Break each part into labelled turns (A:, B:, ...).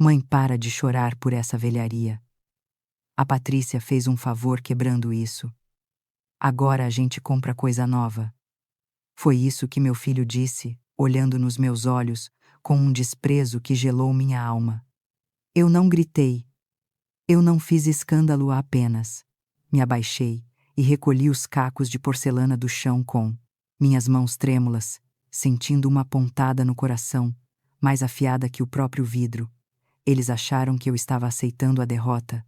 A: Mãe, para de chorar por essa velharia. A Patrícia fez um favor quebrando isso. Agora a gente compra coisa nova. Foi isso que meu filho disse, olhando nos meus olhos, com um desprezo que gelou minha alma. Eu não gritei. Eu não fiz escândalo, apenas me abaixei e recolhi os cacos de porcelana do chão com minhas mãos trêmulas, sentindo uma pontada no coração, mais afiada que o próprio vidro. Eles acharam que eu estava aceitando a derrota.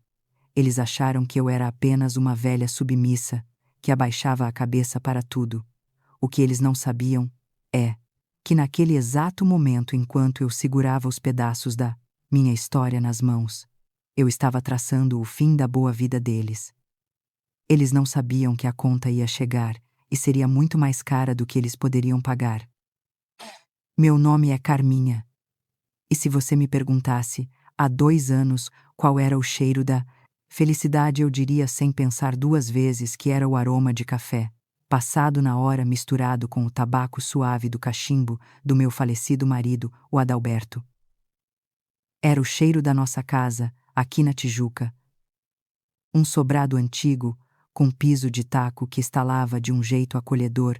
A: Eles acharam que eu era apenas uma velha submissa, que abaixava a cabeça para tudo. O que eles não sabiam é que naquele exato momento, enquanto eu segurava os pedaços da minha história nas mãos, eu estava traçando o fim da boa vida deles. Eles não sabiam que a conta ia chegar e seria muito mais cara do que eles poderiam pagar. Meu nome é Carminha. E se você me perguntasse, há 2 anos, qual era o cheiro da felicidade, eu diria sem pensar 2 vezes que era o aroma de café, passado na hora misturado com o tabaco suave do cachimbo do meu falecido marido, o Adalberto. Era o cheiro da nossa casa, aqui na Tijuca. Um sobrado antigo, com piso de taco que estalava de um jeito acolhedor.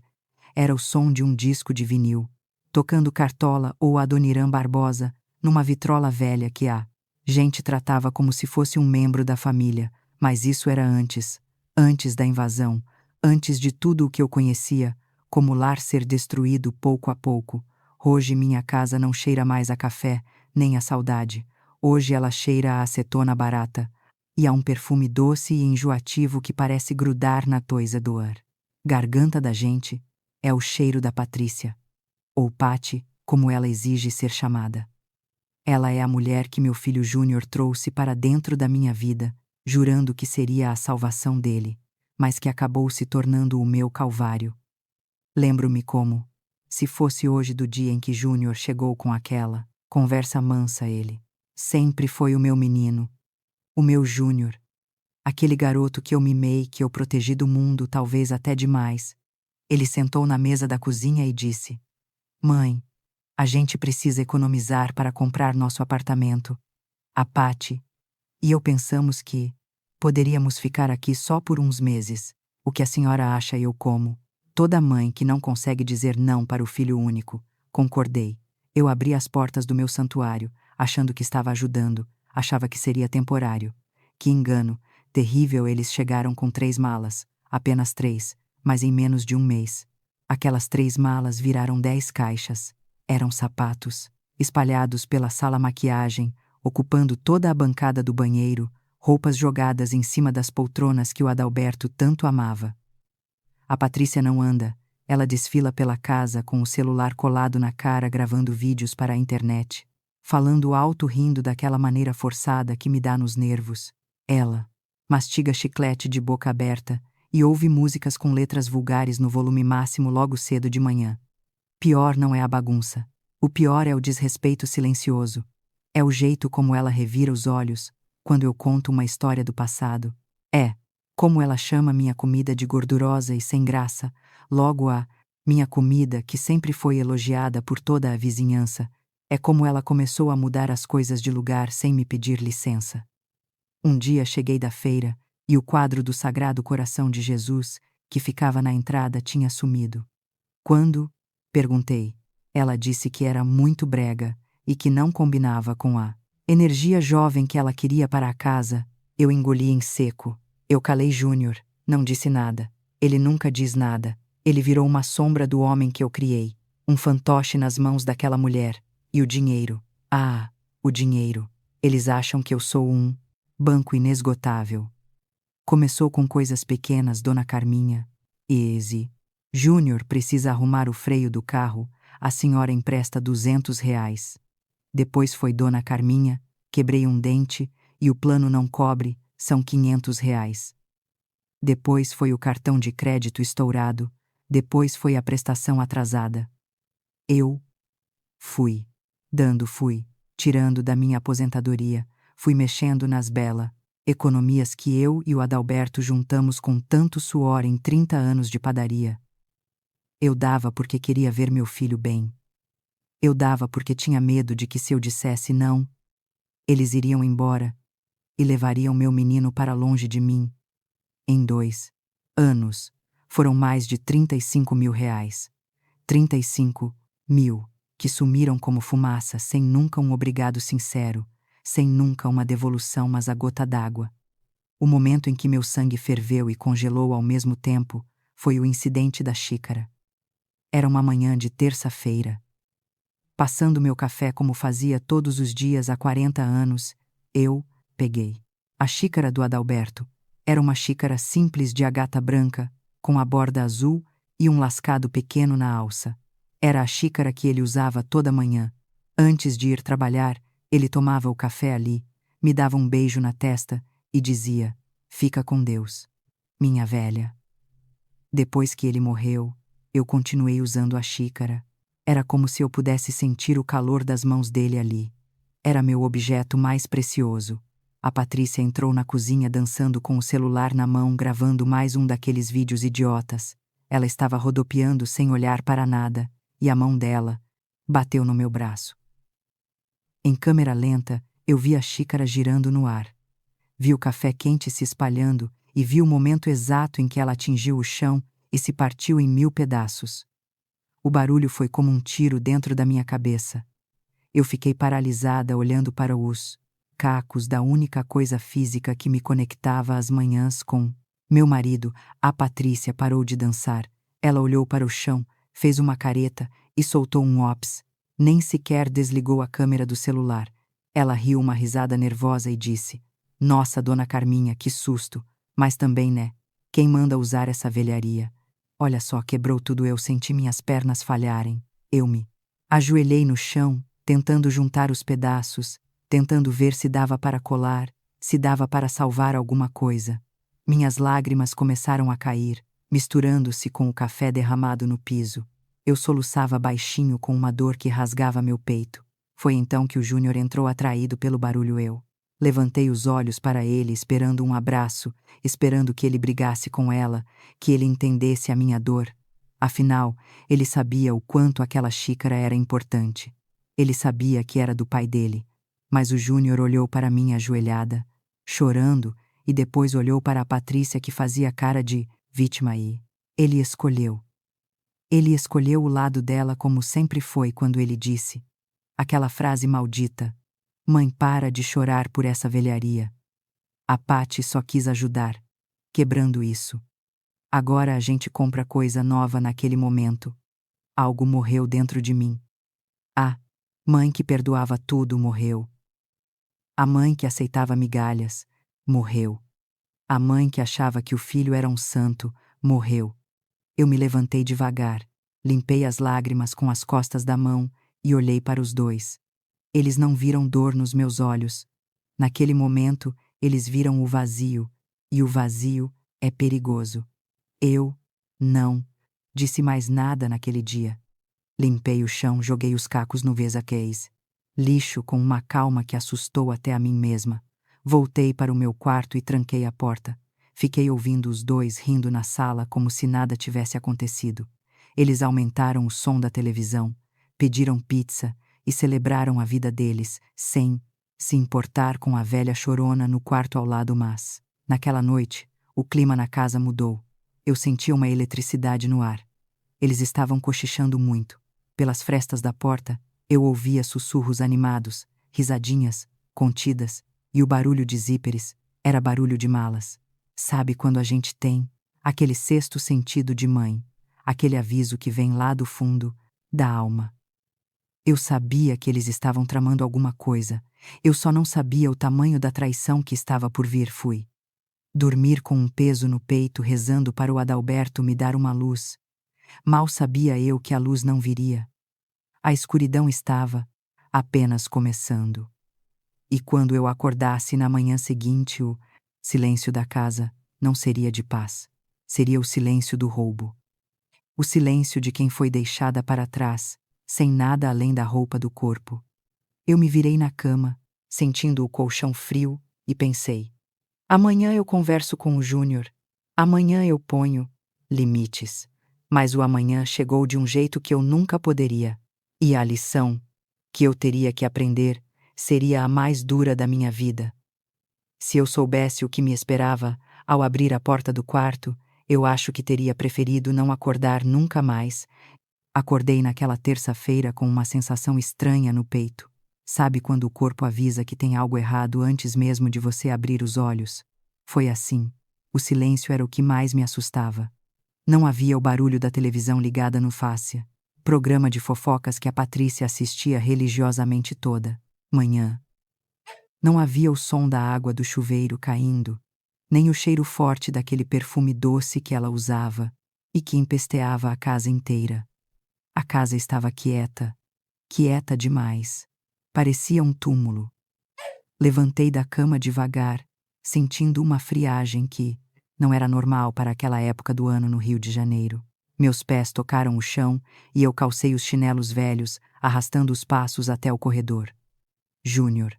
A: Era o som de um disco de vinil, tocando Cartola ou Adoniran Barbosa, numa vitrola velha que a gente tratava como se fosse um membro da família, mas isso era antes da invasão, antes de tudo o que eu conhecia, como o lar ser destruído pouco a pouco. Hoje minha casa não cheira mais a café, nem a saudade. Hoje ela cheira a acetona barata, e a um perfume doce e enjoativo que parece grudar na toisa do ar. Garganta da gente é o cheiro da Patrícia, ou Pati, como ela exige ser chamada. Ela é a mulher que meu filho Júnior trouxe para dentro da minha vida, jurando que seria a salvação dele, mas que acabou se tornando o meu calvário. Lembro-me como, se fosse hoje do dia em que Júnior chegou com aquela conversa mansa, ele sempre foi o meu menino, o meu Júnior, aquele garoto que eu mimei, que eu protegi do mundo, talvez até demais. Ele sentou na mesa da cozinha e disse: Mãe, a gente precisa economizar para comprar nosso apartamento. A Pati e eu pensamos que poderíamos ficar aqui só por uns meses. O que a senhora acha? Eu, como toda mãe que não consegue dizer não para o filho único, concordei. Eu abri as portas do meu santuário, achando que estava ajudando, achava que seria temporário. Que engano terrível! Eles chegaram com 3 malas, apenas 3, mas em menos de um mês. Aquelas 3 malas viraram 10 caixas. Eram sapatos, espalhados pela sala, maquiagem, ocupando toda a bancada do banheiro, roupas jogadas em cima das poltronas que o Adalberto tanto amava. A Patrícia não anda, ela desfila pela casa com o celular colado na cara, gravando vídeos para a internet, falando alto, rindo daquela maneira forçada que me dá nos nervos. Ela mastiga chiclete de boca aberta e ouve músicas com letras vulgares no volume máximo logo cedo de manhã. Pior não é a bagunça. O pior é o desrespeito silencioso. É o jeito como ela revira os olhos quando eu conto uma história do passado. É como ela chama minha comida de gordurosa e sem graça, logo a minha comida que sempre foi elogiada por toda a vizinhança. É como ela começou a mudar as coisas de lugar sem me pedir licença. Um dia cheguei da feira e o quadro do Sagrado Coração de Jesus, que ficava na entrada, tinha sumido. Quando? Perguntei. Ela disse que era muito brega e que não combinava com a energia jovem que ela queria para a casa. Eu engoli em seco. Eu calei Júnior, não disse nada. Ele nunca diz nada. Ele virou uma sombra do homem que eu criei, um fantoche nas mãos daquela mulher. E o dinheiro? Ah, o dinheiro. Eles acham que eu sou um banco inesgotável. Começou com coisas pequenas, Dona Carminha. Júnior precisa arrumar o freio do carro, a senhora empresta R$ 200. Depois foi Dona Carminha, quebrei um dente e o plano não cobre, são R$ 500. Depois foi o cartão de crédito estourado, depois foi a prestação atrasada. Eu fui tirando da minha aposentadoria, fui mexendo nas economias que eu e o Adalberto juntamos com tanto suor em 30 anos de padaria. Eu dava porque queria ver meu filho bem. Eu dava porque tinha medo de que, se eu dissesse não, Eles iriam embora e levariam meu menino para longe de mim. Em 2 anos, foram mais de 35 mil reais. 35 mil, que sumiram como fumaça, sem nunca um obrigado sincero, sem nunca uma devolução, mas a gota d'água. O momento em que meu sangue ferveu e congelou ao mesmo tempo foi o incidente da xícara. Era uma manhã de terça-feira. Passando meu café como fazia todos os dias há 40 anos, eu peguei a xícara do Adalberto. Era uma xícara simples de agata branca, com a borda azul e um lascado pequeno na alça. Era a xícara que ele usava toda manhã. Antes de ir trabalhar, ele tomava o café ali, me dava um beijo na testa e dizia: "Fica com Deus, minha velha." Depois que ele morreu, eu continuei usando a xícara. Era como se eu pudesse sentir o calor das mãos dele ali. Era meu objeto mais precioso. A Patrícia entrou na cozinha dançando com o celular na mão, gravando mais um daqueles vídeos idiotas. Ela estava rodopiando sem olhar para nada, e a mão dela bateu no meu braço. Em câmera lenta, eu vi a xícara girando no ar. Vi o café quente se espalhando e vi o momento exato em que ela atingiu o chão e se partiu em 1000 pedaços. O barulho foi como um tiro dentro da minha cabeça. Eu fiquei paralisada olhando para os cacos da única coisa física que me conectava às manhãs com meu marido. A Patrícia parou de dançar. Ela olhou para o chão, fez uma careta e soltou um ops. Nem sequer desligou a câmera do celular. Ela riu uma risada nervosa e disse: "Nossa, dona Carminha, que susto! Mas também, né? Quem manda usar essa velharia? Olha só, quebrou tudo." Eu senti minhas pernas falharem. Eu me ajoelhei no chão, tentando juntar os pedaços, tentando ver se dava para colar, se dava para salvar alguma coisa. Minhas lágrimas começaram a cair, misturando-se com o café derramado no piso. Eu soluçava baixinho com uma dor que rasgava meu peito. Foi então que o Júnior entrou atraído pelo barulho. Eu levantei os olhos para ele, esperando um abraço, esperando que ele brigasse com ela, que ele entendesse a minha dor. Afinal, ele sabia o quanto aquela xícara era importante. Ele sabia que era do pai dele. Mas o Júnior olhou para mim ajoelhada, chorando, e depois olhou para a Patrícia, que fazia cara de vítima, e ele escolheu. Ele escolheu o lado dela, como sempre foi quando ele disse aquela frase maldita: "Mãe, para de chorar por essa velharia." A Patty só quis ajudar, quebrando isso. Agora a gente compra coisa nova. Naquele momento, algo morreu dentro de mim. A mãe que perdoava tudo morreu. A mãe que aceitava migalhas morreu. A mãe que achava que o filho era um santo morreu. Eu me levantei devagar, limpei as lágrimas com as costas da mão e olhei para os dois. Eles não viram dor nos meus olhos. Naquele momento, eles viram o vazio, e o vazio é perigoso. Eu não disse mais nada naquele dia. Limpei o chão, joguei os cacos no Vesa-Case. Lixo com uma calma que assustou até a mim mesma. Voltei para o meu quarto e tranquei a porta. Fiquei ouvindo os dois rindo na sala como se nada tivesse acontecido. Eles aumentaram o som da televisão, pediram pizza e celebraram a vida deles, sem se importar com a velha chorona no quarto ao lado. Mas, naquela noite, o clima na casa mudou. Eu sentia uma eletricidade no ar. Eles estavam cochichando muito. Pelas frestas da porta, eu ouvia sussurros animados, risadinhas, contidas, e o barulho de zíperes era barulho de malas. Sabe quando a gente tem aquele sexto sentido de mãe, aquele aviso que vem lá do fundo da alma? Eu sabia que eles estavam tramando alguma coisa. Eu só não sabia o tamanho da traição que estava por vir. Fui dormir com um peso no peito, rezando para o Adalberto me dar uma luz. Mal sabia eu que a luz não viria. A escuridão estava apenas começando. E quando eu acordasse na manhã seguinte, o silêncio da casa não seria de paz. Seria o silêncio do roubo. O silêncio de quem foi deixada para trás, sem nada além da roupa do corpo. Eu me virei na cama, sentindo o colchão frio, e pensei: amanhã eu converso com o Júnior. Amanhã eu ponho limites. Mas o amanhã chegou de um jeito que eu nunca poderia. E a lição que eu teria que aprender seria a mais dura da minha vida. Se eu soubesse o que me esperava ao abrir a porta do quarto, eu acho que teria preferido não acordar nunca mais. Acordei naquela terça-feira com uma sensação estranha no peito. Sabe quando o corpo avisa que tem algo errado antes mesmo de você abrir os olhos? Foi assim. O silêncio era o que mais me assustava. Não havia o barulho da televisão ligada no Fácia, programa de fofocas que a Patrícia assistia religiosamente toda manhã. Não havia o som da água do chuveiro caindo, nem o cheiro forte daquele perfume doce que ela usava e que empesteava a casa inteira. A casa estava quieta, quieta demais. Parecia um túmulo. Levantei da cama devagar, sentindo uma friagem que não era normal para aquela época do ano no Rio de Janeiro. Meus pés tocaram o chão e eu calcei os chinelos velhos, arrastando os passos até o corredor. Júnior.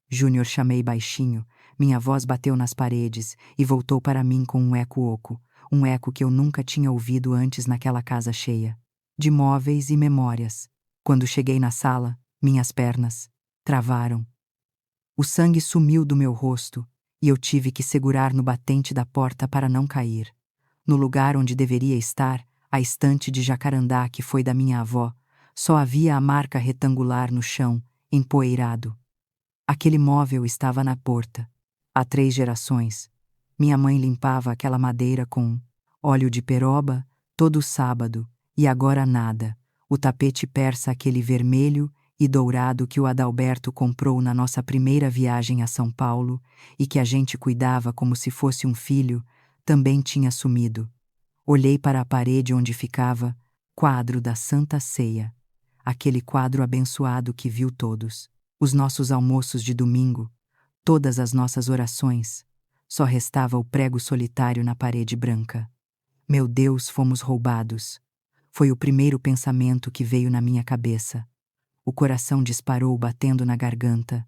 A: Júnior, chamei baixinho. Minha voz bateu nas paredes e voltou para mim com um eco oco, um eco que eu nunca tinha ouvido antes naquela casa cheia de móveis e memórias. Quando cheguei na sala, minhas pernas travaram. O sangue sumiu do meu rosto e eu tive que segurar no batente da porta para não cair. No lugar onde deveria estar, a estante de jacarandá que foi da minha avó, só havia a marca retangular no chão, empoeirado. Aquele móvel estava na porta. Há 3 gerações. Minha mãe limpava aquela madeira com óleo de peroba todo sábado, e agora nada. O tapete persa, aquele vermelho e dourado que o Adalberto comprou na nossa primeira viagem a São Paulo e que a gente cuidava como se fosse um filho, também tinha sumido. Olhei para a parede onde ficava quadro da Santa Ceia, aquele quadro abençoado que viu todos os nossos almoços de domingo, todas as nossas orações. Só restava o prego solitário na parede branca. Meu Deus, fomos roubados. Foi o primeiro pensamento que veio na minha cabeça. O coração disparou batendo na garganta.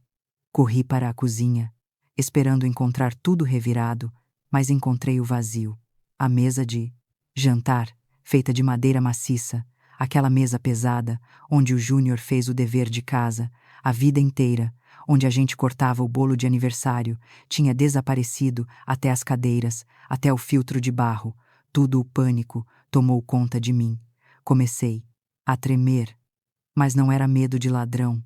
A: Corri para a cozinha, esperando encontrar tudo revirado, mas encontrei o vazio. A mesa de jantar, feita de madeira maciça, aquela mesa pesada, onde o Júnior fez o dever de casa, a vida inteira, onde a gente cortava o bolo de aniversário, tinha desaparecido até as cadeiras, até o filtro de barro. Tudo o pânico tomou conta de mim. Comecei a tremer, mas não era medo de ladrão.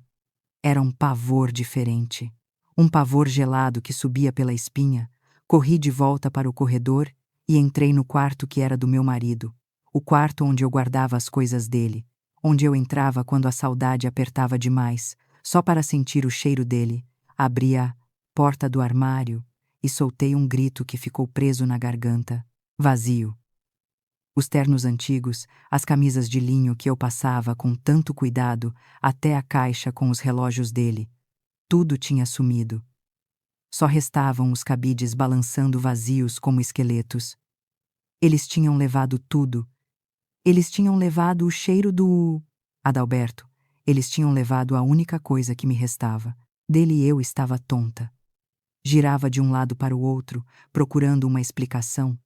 A: Era um pavor diferente. Um pavor gelado que subia pela espinha. Corri de volta para o corredor e entrei no quarto que era do meu marido. O quarto onde eu guardava as coisas dele. Onde eu entrava quando a saudade apertava demais, só para sentir o cheiro dele. Abri a porta do armário e soltei um grito que ficou preso na garganta. Vazio. Os ternos antigos, as camisas de linho que eu passava com tanto cuidado, até a caixa com os relógios dele. Tudo tinha sumido. Só restavam os cabides balançando vazios como esqueletos. Eles tinham levado tudo. Eles tinham levado o cheiro do Adalberto. Eles tinham levado a única coisa que me restava. Dele eu estava tonta. Girava de um lado para o outro, procurando uma explicação,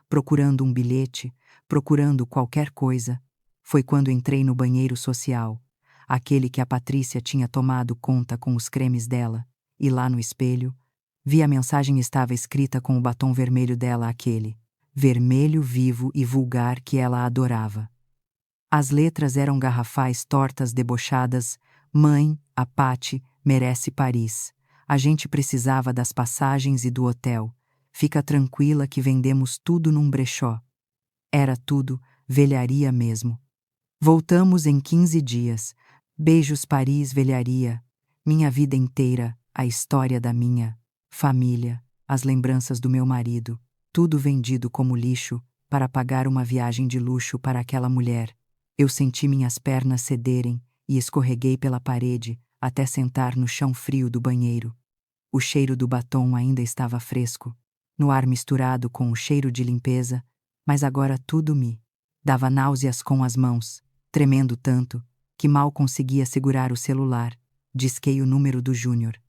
A: procurando um bilhete, procurando qualquer coisa. Foi quando entrei no banheiro social, aquele que a Patrícia tinha tomado conta com os cremes dela, e lá no espelho, vi a mensagem estava escrita com o batom vermelho dela, aquele vermelho vivo e vulgar que ela adorava. As letras eram garrafais tortas debochadas: Mãe, a Pati merece Paris. A gente precisava das passagens e do hotel. Fica tranquila que vendemos tudo num brechó. Era tudo velharia mesmo. Voltamos em 15 dias. Beijos, Paris, velharia. Minha vida inteira, a história da minha família, as lembranças do meu marido, tudo vendido como lixo para pagar uma viagem de luxo para aquela mulher. Eu senti minhas pernas cederem e escorreguei pela parede até sentar no chão frio do banheiro. O cheiro do batom ainda estava fresco, no ar misturado com o cheiro de limpeza, mas agora tudo me dava náuseas com as mãos, tremendo tanto que mal conseguia segurar o celular. Disquei o número do Júnior.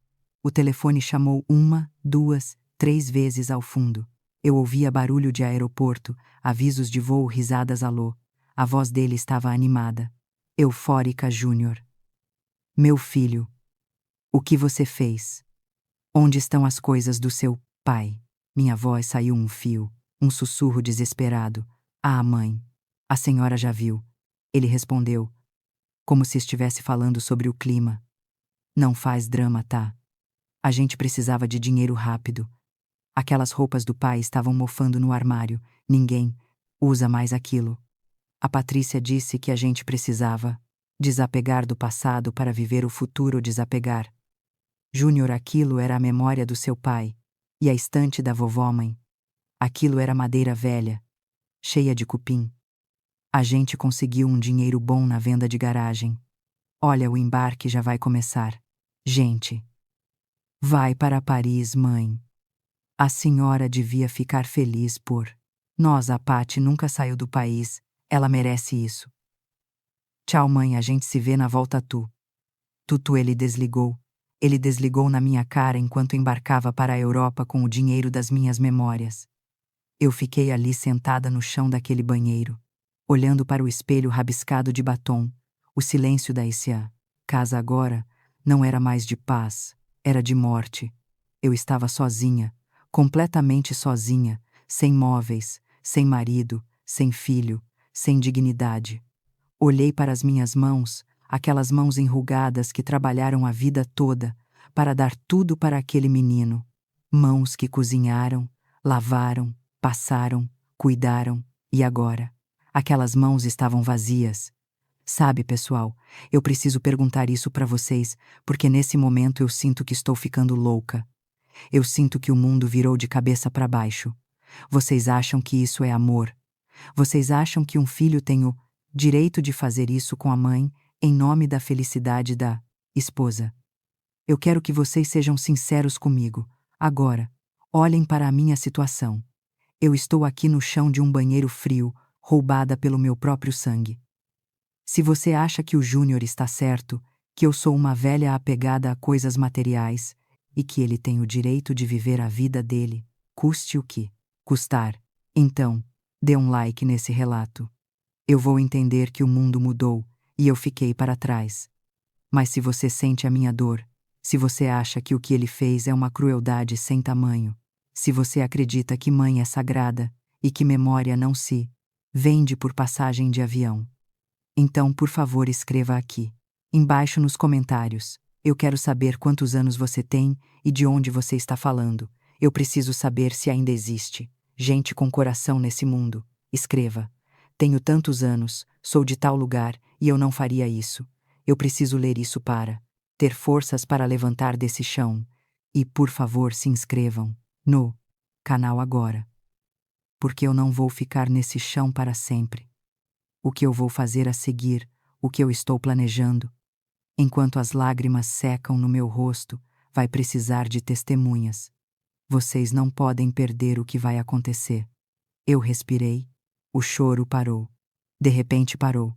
A: O telefone chamou 1, 2, 3 vezes ao fundo. Eu ouvia barulho de aeroporto, avisos de voo, risadas. Alô. A voz dele estava animada. Eufórica. Júnior. Meu filho. O que você fez? Onde estão as coisas do seu pai? Minha voz saiu um fio, um sussurro desesperado. Ah, mãe, a senhora já viu. Ele respondeu, como se estivesse falando sobre o clima. Não faz drama, tá? A gente precisava de dinheiro rápido. Aquelas roupas do pai estavam mofando no armário. Ninguém usa mais aquilo. A Patrícia disse que a gente precisava desapegar do passado para viver o futuro. Desapegar. Júnior, aquilo era a memória do seu pai. E a estante da vovó-mãe. Aquilo era madeira velha, cheia de cupim. A gente conseguiu um dinheiro bom na venda de garagem. Olha, o embarque já vai começar. Gente, vai para Paris, mãe. A senhora devia ficar feliz por nós. A Paty nunca saiu do país. Ela merece isso. Tchau, mãe, a gente se vê na volta. Tutu, ele desligou. Ele desligou na minha cara enquanto embarcava para a Europa com o dinheiro das minhas memórias. Eu fiquei ali sentada no chão daquele banheiro, olhando para o espelho rabiscado de batom. O silêncio da casa agora não era mais de paz, era de morte. Eu estava sozinha, completamente sozinha, sem móveis, sem marido, sem filho, sem dignidade. Olhei para as minhas mãos, aquelas mãos enrugadas que trabalharam a vida toda para dar tudo para aquele menino. Mãos que cozinharam, lavaram, passaram, cuidaram, e agora? Aquelas mãos estavam vazias. Sabe, pessoal, eu preciso perguntar isso para vocês, porque nesse momento eu sinto que estou ficando louca. Eu sinto que o mundo virou de cabeça para baixo. Vocês acham que isso é amor? Vocês acham que um filho tem o direito de fazer isso com a mãe em nome da felicidade da esposa? Eu quero que vocês sejam sinceros comigo. Agora, olhem para a minha situação. Eu estou aqui no chão de um banheiro frio, roubada pelo meu próprio sangue. Se você acha que o Júnior está certo, que eu sou uma velha apegada a coisas materiais e que ele tem o direito de viver a vida dele, custe o que custar, então, dê um like nesse relato. Eu vou entender que o mundo mudou e eu fiquei para trás. Mas se você sente a minha dor, se você acha que o que ele fez é uma crueldade sem tamanho, se você acredita que mãe é sagrada e que memória não se vende por passagem de avião, então, por favor, escreva aqui, embaixo nos comentários. Eu quero saber quantos anos você tem e de onde você está falando. Eu preciso saber se ainda existe gente com coração nesse mundo. Escreva. Tenho tantos anos, sou de tal lugar e eu não faria isso. Eu preciso ler isso para ter forças para levantar desse chão. E, por favor, se inscrevam no canal agora. Porque eu não vou ficar nesse chão para sempre. O que eu vou fazer a seguir, o que eu estou planejando. Enquanto as lágrimas secam no meu rosto, vai precisar de testemunhas. Vocês não podem perder o que vai acontecer. Eu respirei. O choro parou. De repente parou.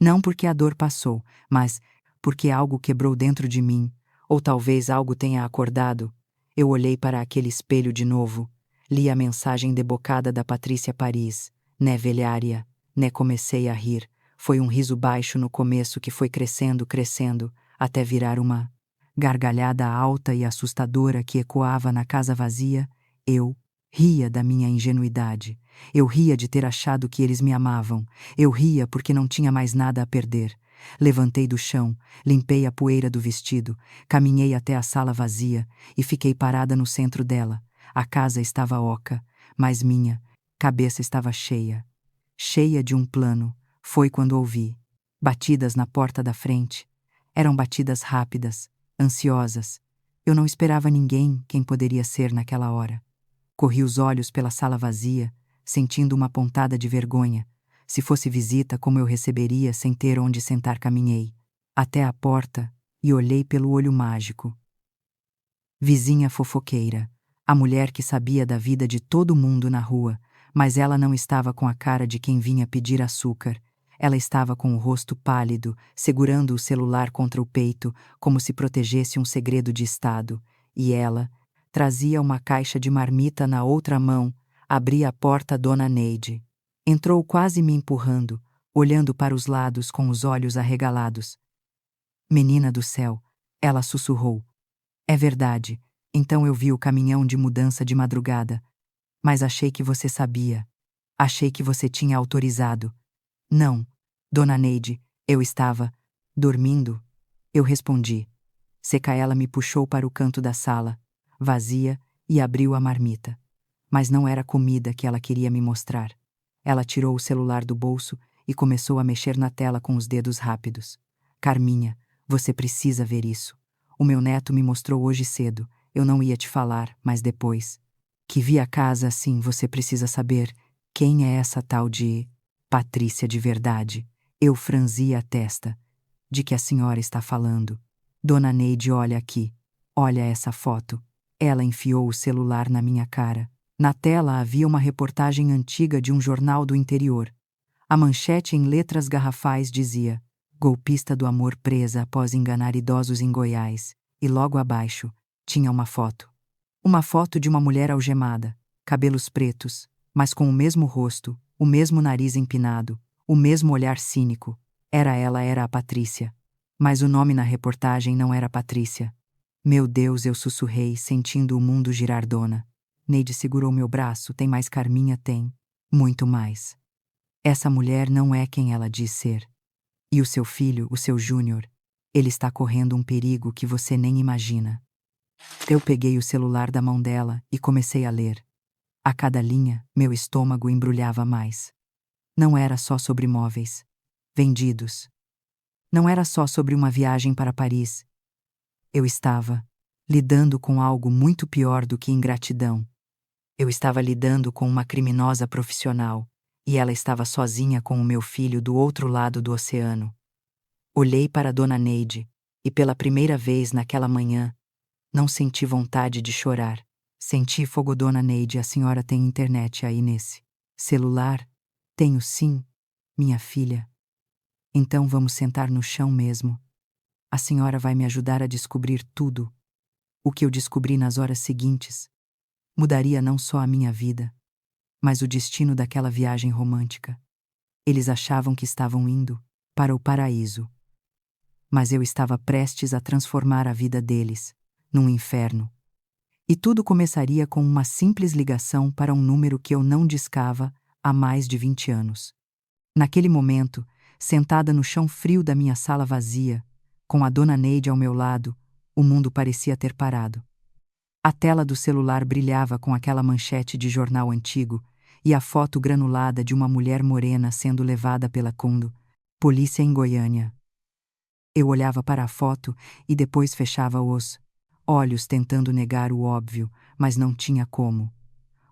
A: Não porque a dor passou, mas porque algo quebrou dentro de mim, ou talvez algo tenha acordado. Eu olhei para aquele espelho de novo. Li a mensagem debocada da Patrícia Paris. Né, velharia? Né, comecei a rir. Foi um riso baixo no começo que foi crescendo, crescendo, até virar uma gargalhada alta e assustadora que ecoava na casa vazia. Eu ria da minha ingenuidade. Eu ria de ter achado que eles me amavam. Eu ria porque não tinha mais nada a perder. Levantei do chão, limpei a poeira do vestido, caminhei até a sala vazia e fiquei parada no centro dela. A casa estava oca, mas minha cabeça estava cheia. Cheia de um plano. Foi quando ouvi batidas na porta da frente. Eram batidas rápidas, ansiosas. Eu não esperava ninguém. Quem poderia ser naquela hora? Corri os olhos pela sala vazia, sentindo uma pontada de vergonha. Se fosse visita, como eu receberia sem ter onde sentar? Caminhei até a porta e olhei pelo olho mágico. Vizinha fofoqueira, a mulher que sabia da vida de todo mundo na rua, mas ela não estava com a cara de quem vinha pedir açúcar. Ela estava com o rosto pálido, segurando o celular contra o peito, como se protegesse um segredo de estado. E ela trazia uma caixa de marmita na outra mão. Abri a porta. Dona Neide entrou quase me empurrando, olhando para os lados com os olhos arregalados. Menina do céu, ela sussurrou. É verdade. Então eu vi o caminhão de mudança de madrugada. Mas achei que você sabia. Achei que você tinha autorizado. Não, Dona Neide, eu estava dormindo. Eu respondi. Secaela me puxou para o canto da sala, vazia, e abriu a marmita. Mas não era comida que ela queria me mostrar. Ela tirou o celular do bolso e começou a mexer na tela com os dedos rápidos. Carminha, você precisa ver isso. O meu neto me mostrou hoje cedo. Eu não ia te falar, mas depois. Que vi a casa assim, você precisa saber quem é essa tal de Patrícia de verdade. Eu franzi a testa. De que a senhora está falando? Dona Neide, olha aqui. Olha essa foto. Ela enfiou o celular na minha cara. Na tela havia uma reportagem antiga de um jornal do interior. A manchete em letras garrafais dizia: Golpista do amor presa após enganar idosos em Goiás. E logo abaixo tinha uma foto. Uma foto de uma mulher algemada, cabelos pretos, mas com o mesmo rosto, o mesmo nariz empinado, o mesmo olhar cínico. Ela era a Patrícia. Mas o nome na reportagem não era Patrícia. Meu Deus, eu sussurrei, sentindo o mundo girar. Dona Neide segurou meu braço. Tem mais, Carminha, tem. Muito mais. Essa mulher não é quem ela diz ser. E o seu filho, o seu Júnior, ele está correndo um perigo que você nem imagina. Eu peguei o celular da mão dela e comecei a ler. A cada linha, meu estômago embrulhava mais. Não era só sobre móveis vendidos. Não era só sobre uma viagem para Paris. Eu estava lidando com algo muito pior do que ingratidão. Eu estava lidando com uma criminosa profissional, e ela estava sozinha com o meu filho do outro lado do oceano. Olhei para Dona Neide, e pela primeira vez naquela manhã, não senti vontade de chorar. Senti fogo. Dona Neide, a senhora tem internet aí nesse celular? Tenho sim, minha filha. Então vamos sentar no chão mesmo. A senhora vai me ajudar a descobrir tudo. O que eu descobri nas horas seguintes mudaria não só a minha vida, mas o destino daquela viagem romântica. Eles achavam que estavam indo para o paraíso, mas eu estava prestes a transformar a vida deles num inferno. E tudo começaria com uma simples ligação para um número que eu não discava há mais de 20 anos. Naquele momento, sentada no chão frio da minha sala vazia, com a Dona Neide ao meu lado, o mundo parecia ter parado. A tela do celular brilhava com aquela manchete de jornal antigo e a foto granulada de uma mulher morena sendo levada pela polícia em Goiânia. Eu olhava para a foto e depois fechava os olhos tentando negar o óbvio, mas não tinha como.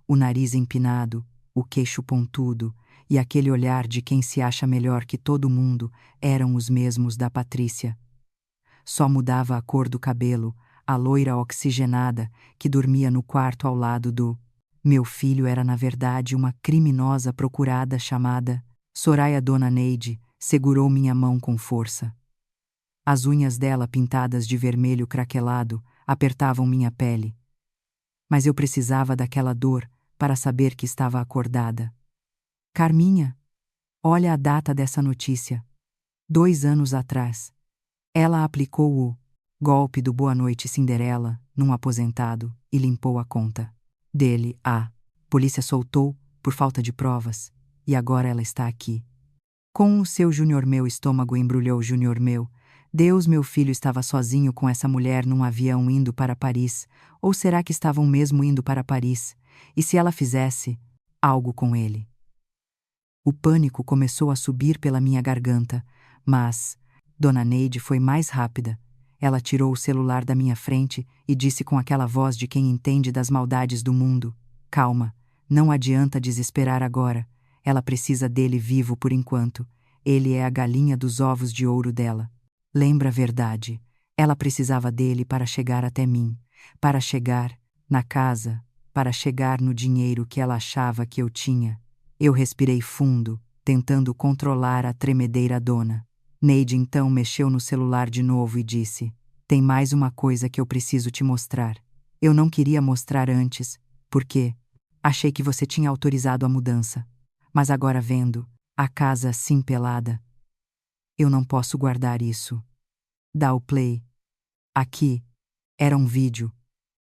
A: O nariz empinado, o queixo pontudo e aquele olhar de quem se acha melhor que todo mundo eram os mesmos da Patrícia. Só mudava a cor do cabelo, a loira oxigenada que dormia no quarto ao lado do meu filho era na verdade uma criminosa procurada chamada Soraya. Dona Neide segurou minha mão com força. As unhas dela, pintadas de vermelho craquelado, apertavam minha pele. Mas eu precisava daquela dor para saber que estava acordada. Carminha, olha a data dessa notícia. 2 anos atrás. Ela aplicou o golpe do Boa Noite Cinderela num aposentado e limpou a conta dele. A polícia soltou por falta de provas e agora ela está aqui. Com o seu Júnior. Meu estômago embrulhou. Júnior meu. Deus, meu filho estava sozinho com essa mulher num avião indo para Paris. Ou será que estavam mesmo indo para Paris? E se ela fizesse algo com ele? O pânico começou a subir pela minha garganta, mas Dona Neide foi mais rápida. Ela tirou o celular da minha frente e disse com aquela voz de quem entende das maldades do mundo: Calma, não adianta desesperar agora. Ela precisa dele vivo por enquanto. Ele é a galinha dos ovos de ouro dela. Lembra a verdade. Ela precisava dele para chegar até mim, para chegar na casa, para chegar no dinheiro que ela achava que eu tinha. Eu respirei fundo, tentando controlar a tremedeira. Dona Neide então mexeu no celular de novo e disse: Tem mais uma coisa que eu preciso te mostrar. Eu não queria mostrar antes, porque achei que você tinha autorizado a mudança. Mas agora vendo a casa assim pelada, eu não posso guardar isso. Dá o play. Aqui. Era um vídeo.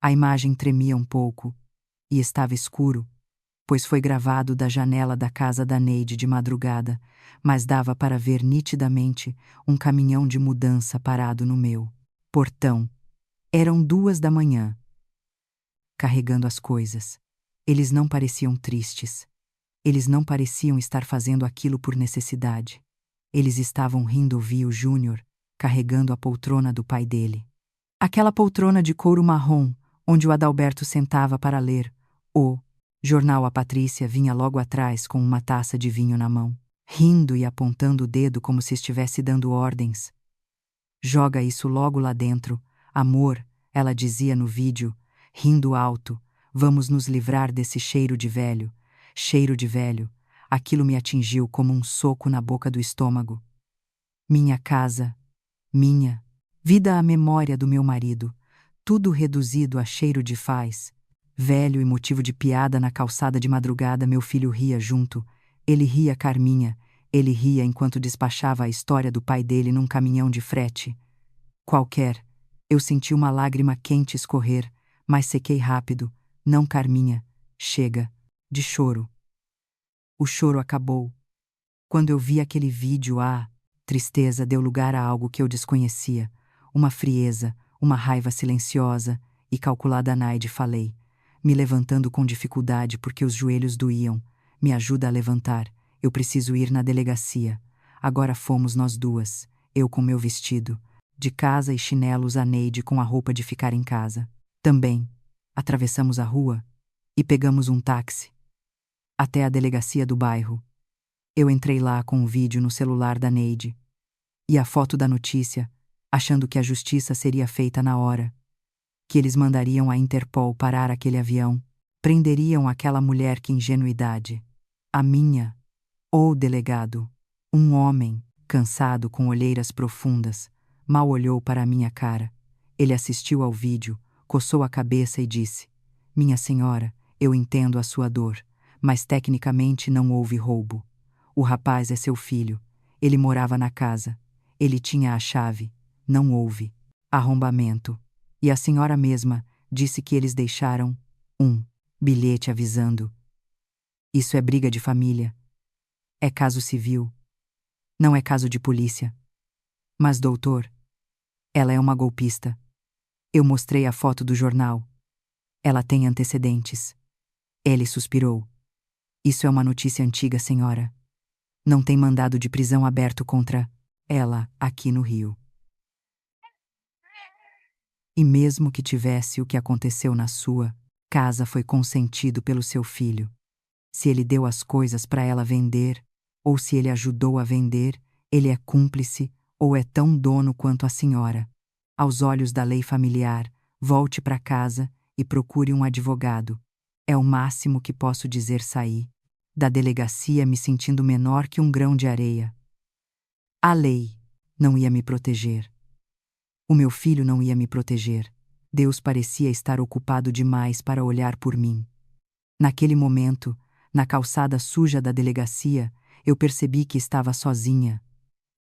A: A imagem tremia um pouco, e estava escuro, pois foi gravado da janela da casa da Neide de madrugada, mas dava para ver nitidamente um caminhão de mudança parado no meu portão. Eram 2 da manhã, carregando as coisas. Eles não pareciam tristes. Eles não pareciam estar fazendo aquilo por necessidade. Eles estavam rindo. Vi o Júnior carregando a poltrona do pai dele. Aquela poltrona de couro marrom, onde o Adalberto sentava para ler o jornal. A Patrícia vinha logo atrás com uma taça de vinho na mão, rindo e apontando o dedo como se estivesse dando ordens. Joga isso logo lá dentro, amor, ela dizia no vídeo, rindo alto. Vamos nos livrar desse cheiro de velho. Cheiro de velho. Aquilo me atingiu como um soco na boca do estômago. Minha casa, minha vida, a memória do meu marido, tudo reduzido a cheiro de faz. Velho e motivo de piada na calçada de madrugada. Meu filho ria junto. Ele ria, Carminha. Ele ria enquanto despachava a história do pai dele num caminhão de frete qualquer. Eu senti uma lágrima quente escorrer, mas sequei rápido. Não, Carminha. Chega. De choro. O choro acabou. Quando eu vi aquele vídeo, a tristeza deu lugar a algo que eu desconhecia. Uma frieza, uma raiva silenciosa e calculada. Naide, falei, me levantando com dificuldade porque os joelhos doíam. Me ajuda a levantar. Eu preciso ir na delegacia. Agora fomos nós duas, eu com meu vestido de casa e chinelos, a Neide com a roupa de ficar em casa. Também atravessamos a rua e pegamos um táxi até a delegacia do bairro. Eu entrei lá com o vídeo no celular da Neide e a foto da notícia, achando que a justiça seria feita na hora, que eles mandariam a Interpol parar aquele avião, prenderiam aquela mulher. Que ingenuidade! A minha! O delegado, um homem, cansado com olheiras profundas, mal olhou para a minha cara. Ele assistiu ao vídeo, coçou a cabeça e disse: Minha senhora, eu entendo a sua dor, mas tecnicamente não houve roubo. O rapaz é seu filho. Ele morava na casa. Ele tinha a chave. Não houve arrombamento. E a senhora mesma disse que eles deixaram um bilhete avisando. Isso é briga de família. É caso civil. Não é caso de polícia. Mas, doutor, ela é uma golpista. Eu mostrei a foto do jornal. Ela tem antecedentes. Ele suspirou. Isso é uma notícia antiga, senhora. Não tem mandado de prisão aberto contra ela aqui no Rio. E mesmo que tivesse, o que aconteceu na sua casa foi consentido pelo seu filho. Se ele deu as coisas para ela vender, ou se ele ajudou a vender, ele é cúmplice ou é tão dono quanto a senhora. Aos olhos da lei familiar, volte para casa e procure um advogado. É o máximo que posso dizer. Saí da delegacia me sentindo menor que um grão de areia. A lei não ia me proteger. O meu filho não ia me proteger. Deus parecia estar ocupado demais para olhar por mim. Naquele momento, na calçada suja da delegacia, eu percebi que estava sozinha.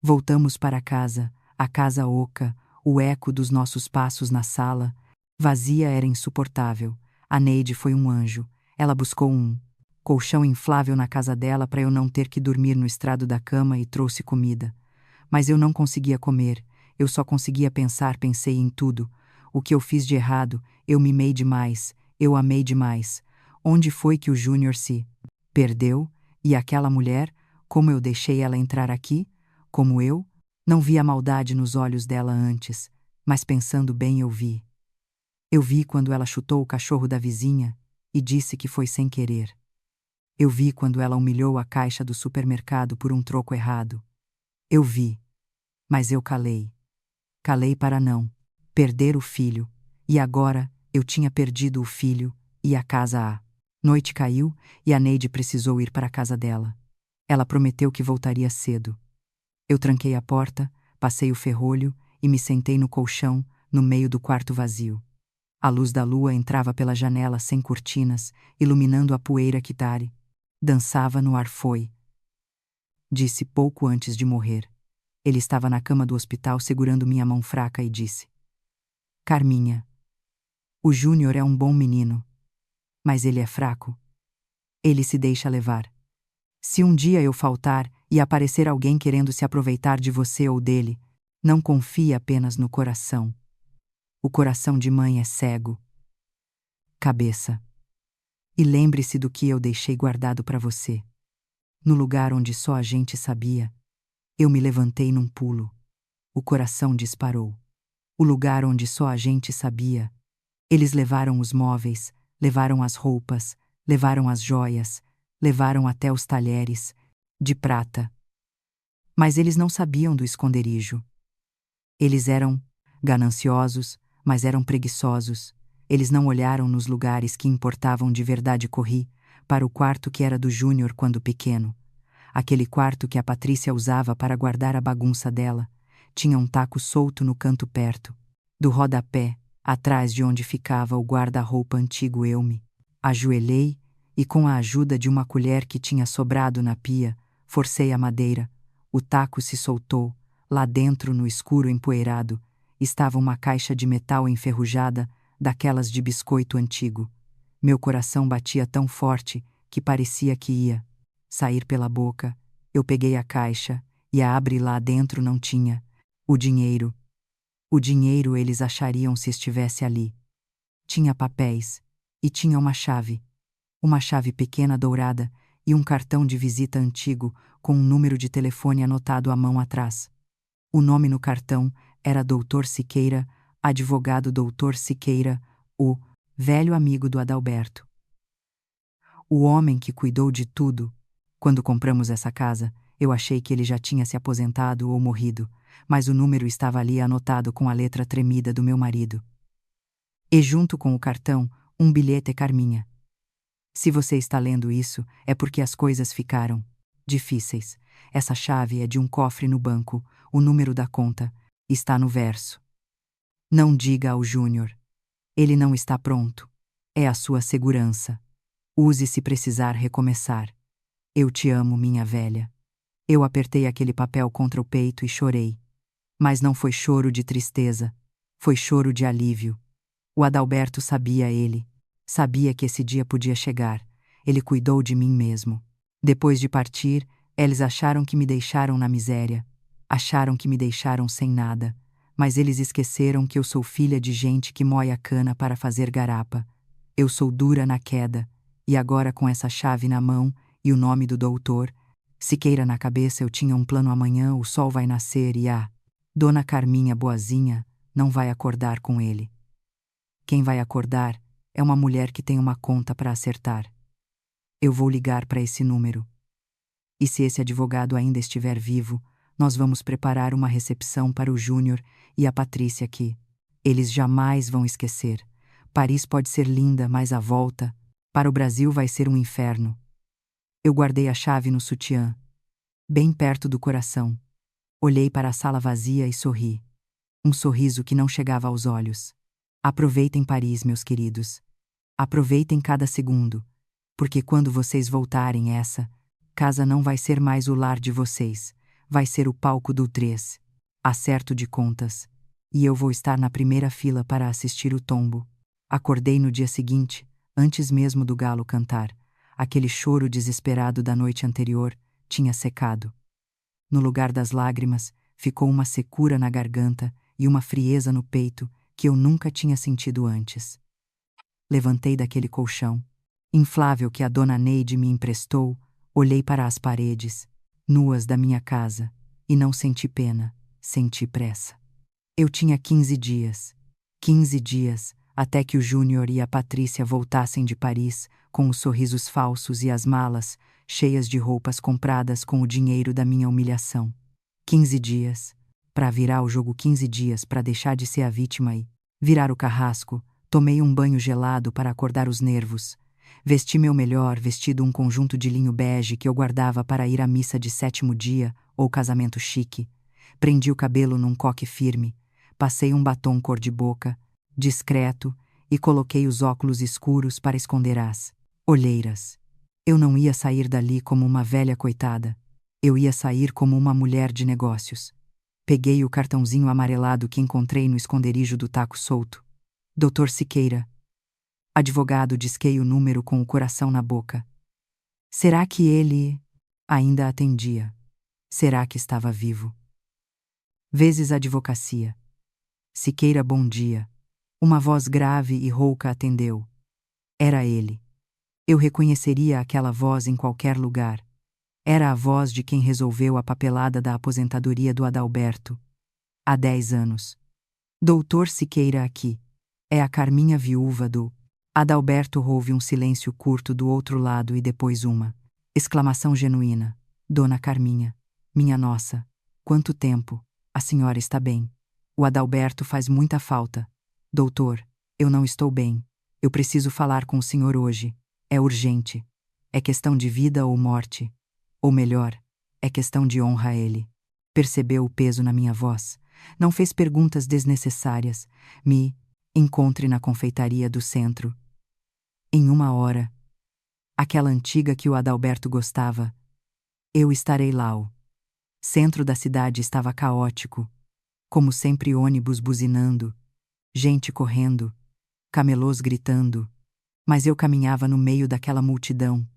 A: Voltamos para casa, a casa oca, o eco dos nossos passos na sala. Vazia, era insuportável. A Neide foi um anjo. Ela buscou um colchão inflável na casa dela para eu não ter que dormir no estrado da cama e trouxe comida. Mas eu não conseguia comer, eu só conseguia pensar. Pensei em tudo. O que eu fiz de errado, eu mimei demais, eu amei demais. Onde foi que o Júnior se perdeu? E aquela mulher, como eu deixei ela entrar aqui? Como eu? Não vi a maldade nos olhos dela antes, mas pensando bem eu vi. Eu vi quando ela chutou o cachorro da vizinha e disse que foi sem querer. Eu vi quando ela humilhou a caixa do supermercado por um troco errado. Eu vi, mas eu calei. Calei para não perder o filho, e agora eu tinha perdido o filho e a casa. A noite caiu e a Neide precisou ir para a casa dela. Ela prometeu que voltaria cedo. Eu tranquei a porta, passei o ferrolho e me sentei no colchão, no meio do quarto vazio. A luz da lua entrava pela janela sem cortinas, iluminando a poeira que Tari dançava no ar. Foi, disse pouco antes de morrer. Ele estava na cama do hospital segurando minha mão fraca e disse: Carminha, O Júnior é um bom menino. Mas ele é fraco. Ele se deixa levar. Se um dia eu faltar e aparecer alguém querendo se aproveitar de você ou dele, não confie apenas no coração. O coração de mãe é cego. Cabeça. E lembre-se do que eu deixei guardado para você. No lugar onde só a gente sabia, eu me levantei num pulo. O coração disparou. O lugar onde só a gente sabia. Eles levaram os móveis, levaram as roupas, levaram as joias, levaram até os talheres, de prata. Mas eles não sabiam do esconderijo. Eles eram gananciosos, mas eram preguiçosos. Eles não olharam nos lugares que importavam de verdade. Corri para o quarto que era do Júnior quando pequeno. Aquele quarto que a Patrícia usava para guardar a bagunça dela. Tinha um taco solto no canto perto do rodapé, atrás de onde ficava o guarda-roupa antigo. Eu me ajoelhei e, com a ajuda de uma colher que tinha sobrado na pia, forcei a madeira. O taco se soltou. Lá dentro, no escuro empoeirado, estava uma caixa de metal enferrujada, daquelas de biscoito antigo. Meu coração batia tão forte que parecia que ia sair pela boca. Eu peguei a caixa e a abri. Lá dentro não tinha o dinheiro. O dinheiro eles achariam se estivesse ali. Tinha papéis e tinha uma chave pequena dourada e um cartão de visita antigo com um número de telefone anotado à mão atrás. O nome no cartão era Dr. Siqueira, advogado Dr. Siqueira, o velho amigo do Adalberto. O homem que cuidou de tudo. Quando compramos essa casa, eu achei que ele já tinha se aposentado ou morrido, mas o número estava ali anotado com a letra tremida do meu marido. E junto com o cartão, um bilhete. Carminha. Se você está lendo isso, é porque as coisas ficaram difíceis. Essa chave é de um cofre no banco, o número da conta está no verso. Não diga ao Júnior. Ele não está pronto. É a sua segurança. Use se precisar recomeçar. Eu te amo, minha velha. Eu apertei aquele papel contra o peito e chorei. Mas não foi choro de tristeza, foi choro de alívio. O Adalberto sabia sabia que esse dia podia chegar. Ele cuidou de mim mesmo. Depois de partir, eles acharam que me deixaram na miséria. Acharam que me deixaram sem nada. Mas eles esqueceram que eu sou filha de gente que moe a cana para fazer garapa. Eu sou dura na queda. E agora, com essa chave na mão e o nome do doutor Siqueira na cabeça, eu tinha um plano. Amanhã o sol vai nascer e a Dona Carminha boazinha não vai acordar com ele. Quem vai acordar é uma mulher que tem uma conta para acertar. Eu vou ligar para esse número. E se esse advogado ainda estiver vivo, nós vamos preparar uma recepção para o Júnior e a Patrícia que eles jamais vão esquecer. Paris pode ser linda, mas a volta para o Brasil vai ser um inferno. Eu guardei a chave no sutiã, bem perto do coração. Olhei para a sala vazia e sorri. Um sorriso que não chegava aos olhos. Aproveitem Paris, meus queridos. Aproveitem cada segundo, porque quando vocês voltarem, essa casa não vai ser mais o lar de vocês, vai ser o palco do 3. Acerto de contas. E eu vou estar na primeira fila para assistir o tombo. Acordei no dia seguinte, antes mesmo do galo cantar. Aquele choro desesperado da noite anterior tinha secado. No lugar das lágrimas, ficou uma secura na garganta e uma frieza no peito que eu nunca tinha sentido antes. Levantei daquele colchão inflável que a dona Neide me emprestou, olhei para as paredes, nuas da minha casa, e não senti pena, senti pressa. Eu tinha 15 dias, até que o Júnior e a Patrícia voltassem de Paris com os sorrisos falsos e as malas cheias de roupas compradas com o dinheiro da minha humilhação. 15 dias para virar o jogo, 15 dias para deixar de ser a vítima e virar o carrasco. Tomei um banho gelado para acordar os nervos. Vesti meu melhor vestido, um conjunto de linho bege que eu guardava para ir à missa de 7º dia ou casamento chique. Prendi o cabelo num coque firme, passei um batom cor-de-boca, discreto, e coloquei os óculos escuros para esconder as olheiras. Eu não ia sair dali como uma velha coitada. Eu ia sair como uma mulher de negócios. Peguei o cartãozinho amarelado que encontrei no esconderijo do taco solto. Doutor Siqueira. Advogado, disquei o número com o coração na boca. Será que ele ainda atendia? Será que estava vivo? Vezes advocacia. Siqueira, bom dia. Uma voz grave e rouca atendeu. Era ele. Eu reconheceria aquela voz em qualquer lugar. Era a voz de quem resolveu a papelada da aposentadoria do Adalberto. Há 10 anos. Doutor Siqueira aqui. É a Carminha, viúva do... Adalberto. Houve um silêncio curto do outro lado e depois uma exclamação genuína. Dona Carminha. Minha nossa. Quanto tempo. A senhora está bem. O Adalberto faz muita falta. Doutor, eu não estou bem. Eu preciso falar com o senhor hoje. É urgente. É questão de vida ou morte. Ou melhor, é questão de honra a ele. Percebeu o peso na minha voz. Não fez perguntas desnecessárias. Me encontre na confeitaria do centro. Em 1 hora. Aquela antiga que o Adalberto gostava. Eu estarei lá. O centro da cidade estava caótico. Como sempre, ônibus buzinando, gente correndo, camelôs gritando. Mas eu caminhava no meio daquela multidão.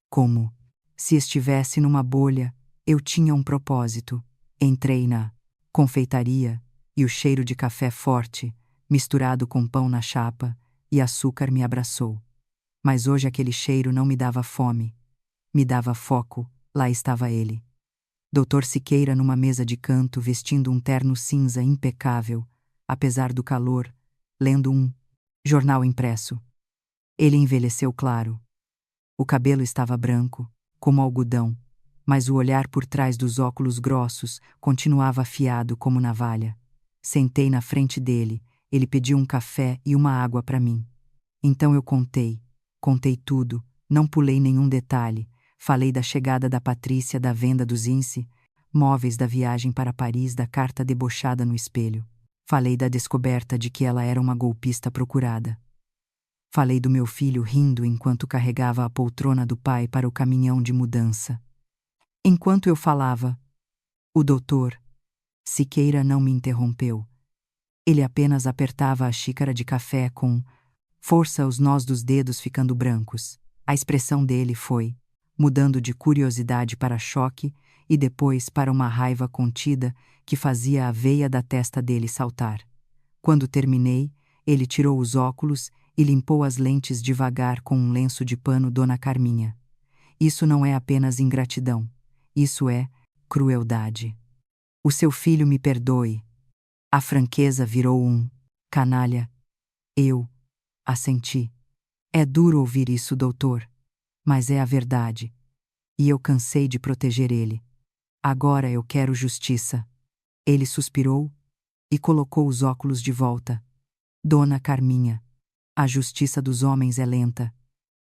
A: Como se estivesse numa bolha, eu tinha um propósito. Entrei na confeitaria e o cheiro de café forte, misturado com pão na chapa, e açúcar me abraçou. Mas hoje aquele cheiro não me dava fome. Me dava foco. Lá estava ele. Doutor Siqueira numa mesa de canto, vestindo um terno cinza impecável, apesar do calor, lendo um jornal impresso. Ele envelheceu claro. O cabelo estava branco, como algodão, mas o olhar por trás dos óculos grossos continuava afiado como navalha. Sentei na frente dele, ele pediu um café e uma água para mim. Então eu contei tudo, não pulei nenhum detalhe. Falei da chegada da Patrícia, da venda dos Ince móveis, da viagem para Paris, da carta debochada no espelho. Falei da descoberta de que ela era uma golpista procurada. Falei do meu filho rindo enquanto carregava a poltrona do pai para o caminhão de mudança. Enquanto eu falava, o doutor Siqueira não me interrompeu. Ele apenas apertava a xícara de café com força, os nós dos dedos ficando brancos. A expressão dele foi mudando de curiosidade para choque e depois para uma raiva contida que fazia a veia da testa dele saltar. Quando terminei, ele tirou os óculos e limpou as lentes devagar com um lenço de pano. Dona Carminha. Isso não é apenas ingratidão. Isso é crueldade. O seu filho me perdoe. A franqueza virou um canalha. Eu assenti. É duro ouvir isso, doutor, mas é a verdade. E eu cansei de proteger ele. Agora eu quero justiça. Ele suspirou e colocou os óculos de volta. Dona Carminha, a justiça dos homens é lenta.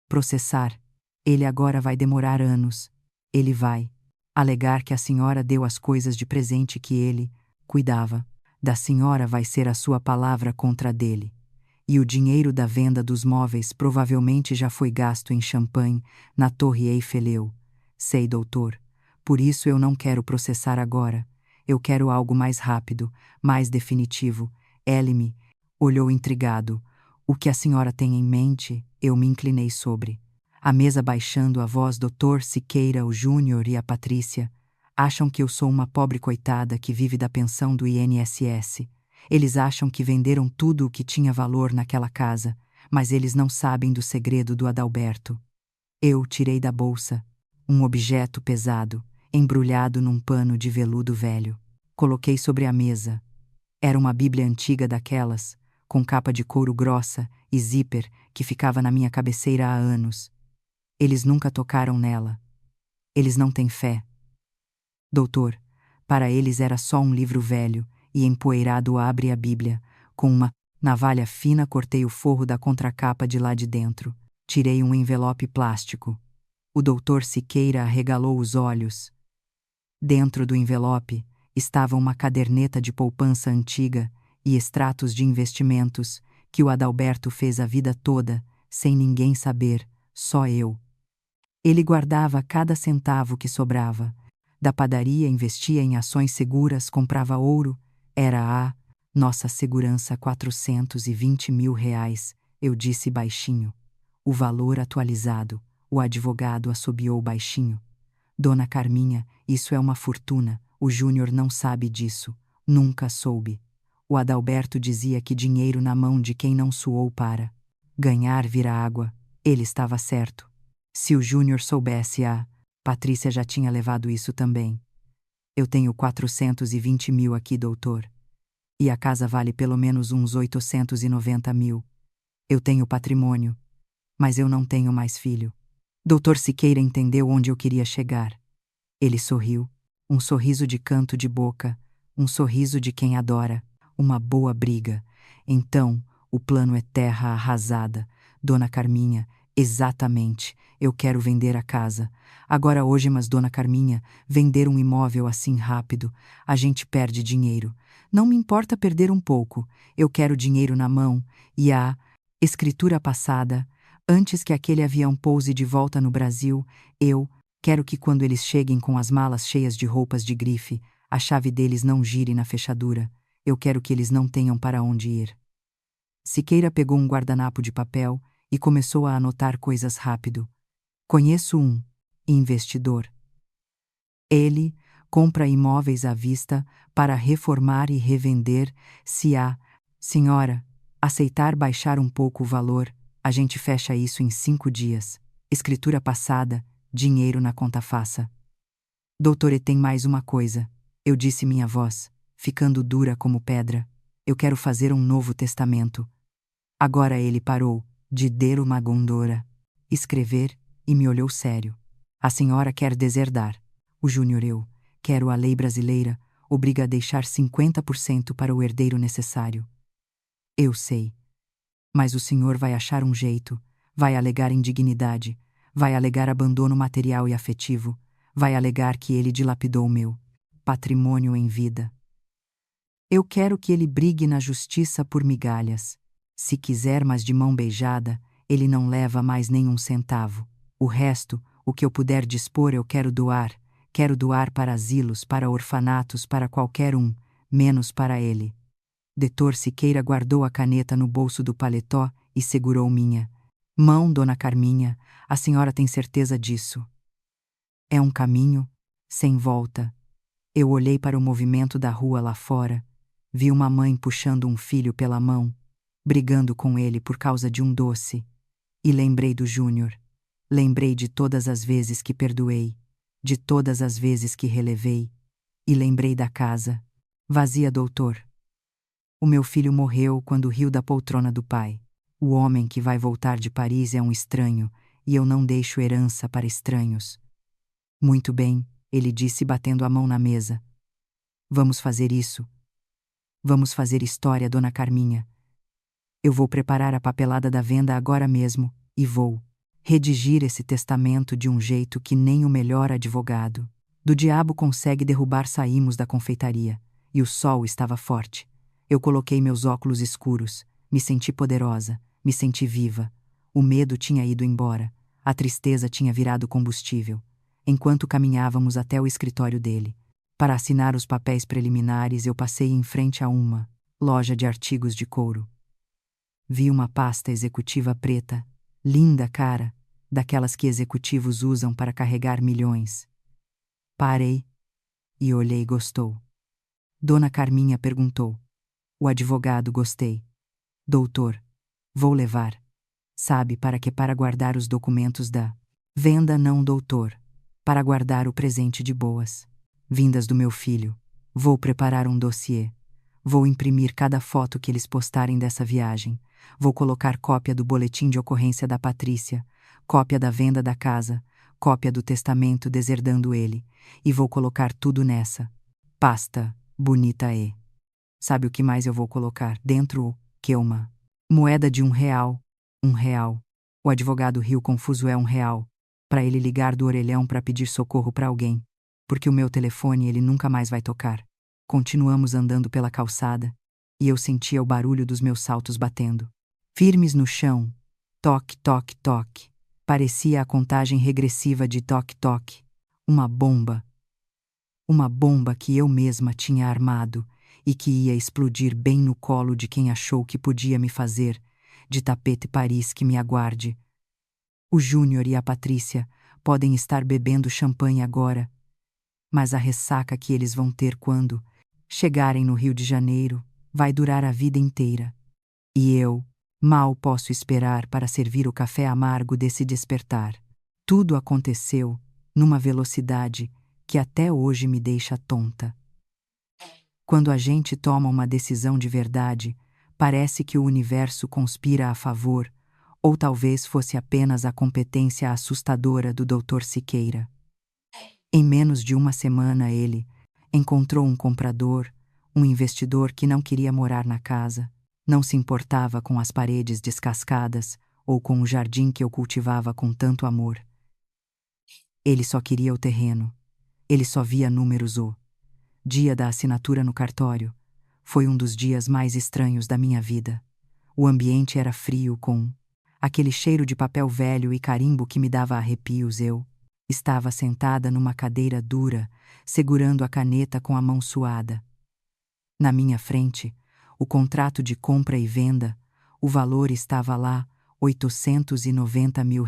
A: Processar. Ele agora vai demorar anos. Ele vai alegar que a senhora deu as coisas de presente que ele cuidava. Da senhora vai ser a sua palavra contra a dele. E o dinheiro da venda dos móveis provavelmente já foi gasto em champanhe na Torre Eiffel. Sei, doutor. Por isso eu não quero processar agora. Eu quero algo mais rápido, mais definitivo. Ele me olhou intrigado. O que a senhora tem em mente? Eu me inclinei sobre a mesa, baixando a voz. Doutor Siqueira, o Júnior e a Patrícia acham que eu sou uma pobre coitada que vive da pensão do INSS. Eles acham que venderam tudo o que tinha valor naquela casa, mas eles não sabem do segredo do Adalberto. Eu tirei da bolsa um objeto pesado, embrulhado num pano de veludo velho. Coloquei sobre a mesa. Era uma Bíblia antiga daquelas, com capa de couro grossa e zíper, que ficava na minha cabeceira há anos. Eles nunca tocaram nela. Eles não têm fé. Doutor, para eles era só um livro velho, e empoeirado. Abre a Bíblia. Com uma navalha fina cortei o forro da contracapa de lá de dentro. Tirei um envelope plástico. O doutor Siqueira arregalou os olhos. Dentro do envelope estava uma caderneta de poupança antiga e extratos de investimentos que o Adalberto fez a vida toda, sem ninguém saber, só eu. Ele guardava cada centavo que sobrava. Da padaria investia em ações seguras, comprava ouro. Era a Nossa segurança R$ 420 mil, eu disse baixinho. O valor atualizado, o advogado assobiou baixinho. Dona Carminha, isso é uma fortuna, o Júnior não sabe disso, nunca soube. O Adalberto dizia que dinheiro na mão de quem não suou para ganhar vira água, ele estava certo. Se o Júnior soubesse Patrícia já tinha levado isso também. Eu tenho 420 mil aqui, doutor. E a casa vale pelo menos uns 890 mil. Eu tenho patrimônio, mas eu não tenho mais filho. Doutor Siqueira entendeu onde eu queria chegar. Ele sorriu, um sorriso de canto de boca, um sorriso de quem adora, uma boa briga. Então, o plano é terra arrasada. Dona Carminha, exatamente, eu quero vender a casa. Agora hoje, mas Dona Carminha, vender um imóvel assim rápido, a gente perde dinheiro. Não me importa perder um pouco, eu quero dinheiro na mão, e a escritura passada, antes que aquele avião pouse de volta no Brasil, eu quero que quando eles cheguem com as malas cheias de roupas de grife, a chave deles não gire na fechadura. Eu quero que eles não tenham para onde ir. Siqueira pegou um guardanapo de papel e começou a anotar coisas rápido. Conheço um investidor. Ele compra imóveis à vista para reformar e revender. Se a senhora aceitar baixar um pouco o valor, a gente fecha isso em 5 dias. Escritura passada, dinheiro na conta faça. Doutor, e tem mais uma coisa, eu disse minha voz, ficando dura como pedra. Eu quero fazer um novo testamento. Agora ele parou, de der uma gondora, escrever, e me olhou sério. A senhora quer deserdar. O Júnior, eu quero a lei brasileira, obriga a deixar 50% para o herdeiro necessário. Eu sei. Mas o senhor vai achar um jeito, vai alegar indignidade, vai alegar abandono material e afetivo, vai alegar que ele dilapidou o meu patrimônio em vida. Eu quero que ele brigue na justiça por migalhas. Se quiser, mas de mão beijada, ele não leva mais nenhum centavo. O resto, o que eu puder dispor, eu quero doar para asilos, para orfanatos, para qualquer um, menos para ele. Doutor Siqueira guardou a caneta no bolso do paletó e segurou minha mão. Dona Carminha, a senhora tem certeza disso? É um caminho sem volta. Eu olhei para o movimento da rua lá fora, vi uma mãe puxando um filho pela mão, brigando com ele por causa de um doce, e lembrei do Júnior. Lembrei de todas as vezes que perdoei, de todas as vezes que relevei, e lembrei da casa vazia, doutor. O meu filho morreu quando riu da poltrona do pai. O homem que vai voltar de Paris é um estranho, e eu não deixo herança para estranhos. Muito bem, ele disse batendo a mão na mesa. Vamos fazer isso. Vamos fazer história, Dona Carminha. Eu vou preparar a papelada da venda agora mesmo, e vou redigir esse testamento de um jeito que nem o melhor advogado do diabo consegue derrubar. Saímos da confeitaria, e o sol estava forte. Eu coloquei meus óculos escuros, me senti poderosa, me senti viva. O medo tinha ido embora, a tristeza tinha virado combustível. Enquanto caminhávamos até o escritório dele, para assinar os papéis preliminares, eu passei em frente a uma loja de artigos de couro. Vi uma pasta executiva preta, linda cara, daquelas que executivos usam para carregar milhões. Parei e olhei e gostou. Dona Carminha perguntou. O advogado, gostei. Doutor, vou levar. Sabe para quê? Para guardar os documentos da venda. Não, doutor. Para guardar o presente de boas vindas do meu filho. Vou preparar um dossiê. Vou imprimir cada foto que eles postarem dessa viagem. Vou colocar cópia do boletim de ocorrência da Patrícia, cópia da venda da casa, cópia do testamento deserdando ele, e vou colocar tudo nessa pasta bonita. E sabe o que mais eu vou colocar dentro? O que? Uma moeda de R$ 1. R$ 1. O advogado riu confuso. É R$ 1. Para ele ligar do orelhão para pedir socorro para alguém. Porque o meu telefone ele nunca mais vai tocar. Continuamos andando pela calçada, e eu sentia o barulho dos meus saltos batendo firmes no chão. Toque, toque, toque. Parecia a contagem regressiva de toque, toque. Uma bomba. Uma bomba que eu mesma tinha armado, e que ia explodir bem no colo de quem achou que podia me fazer de tapete Paris que me aguarde. O Júnior e a Patrícia podem estar bebendo champanhe agora, mas a ressaca que eles vão ter quando chegarem no Rio de Janeiro vai durar a vida inteira. E eu mal posso esperar para servir o café amargo desse despertar. Tudo aconteceu numa velocidade que até hoje me deixa tonta. Quando a gente toma uma decisão de verdade, parece que o universo conspira a favor, ou talvez fosse apenas a competência assustadora do Dr. Siqueira. Em menos de uma semana ele encontrou um comprador, um investidor que não queria morar na casa, não se importava com as paredes descascadas ou com o jardim que eu cultivava com tanto amor. Ele só queria o terreno. Ele só via números. O dia da assinatura no cartório foi um dos dias mais estranhos da minha vida. O ambiente era frio, com aquele cheiro de papel velho e carimbo que me dava arrepios. Eu estava sentada numa cadeira dura, segurando a caneta com a mão suada. Na minha frente, o contrato de compra e venda, o valor estava lá, R$ 890 mil.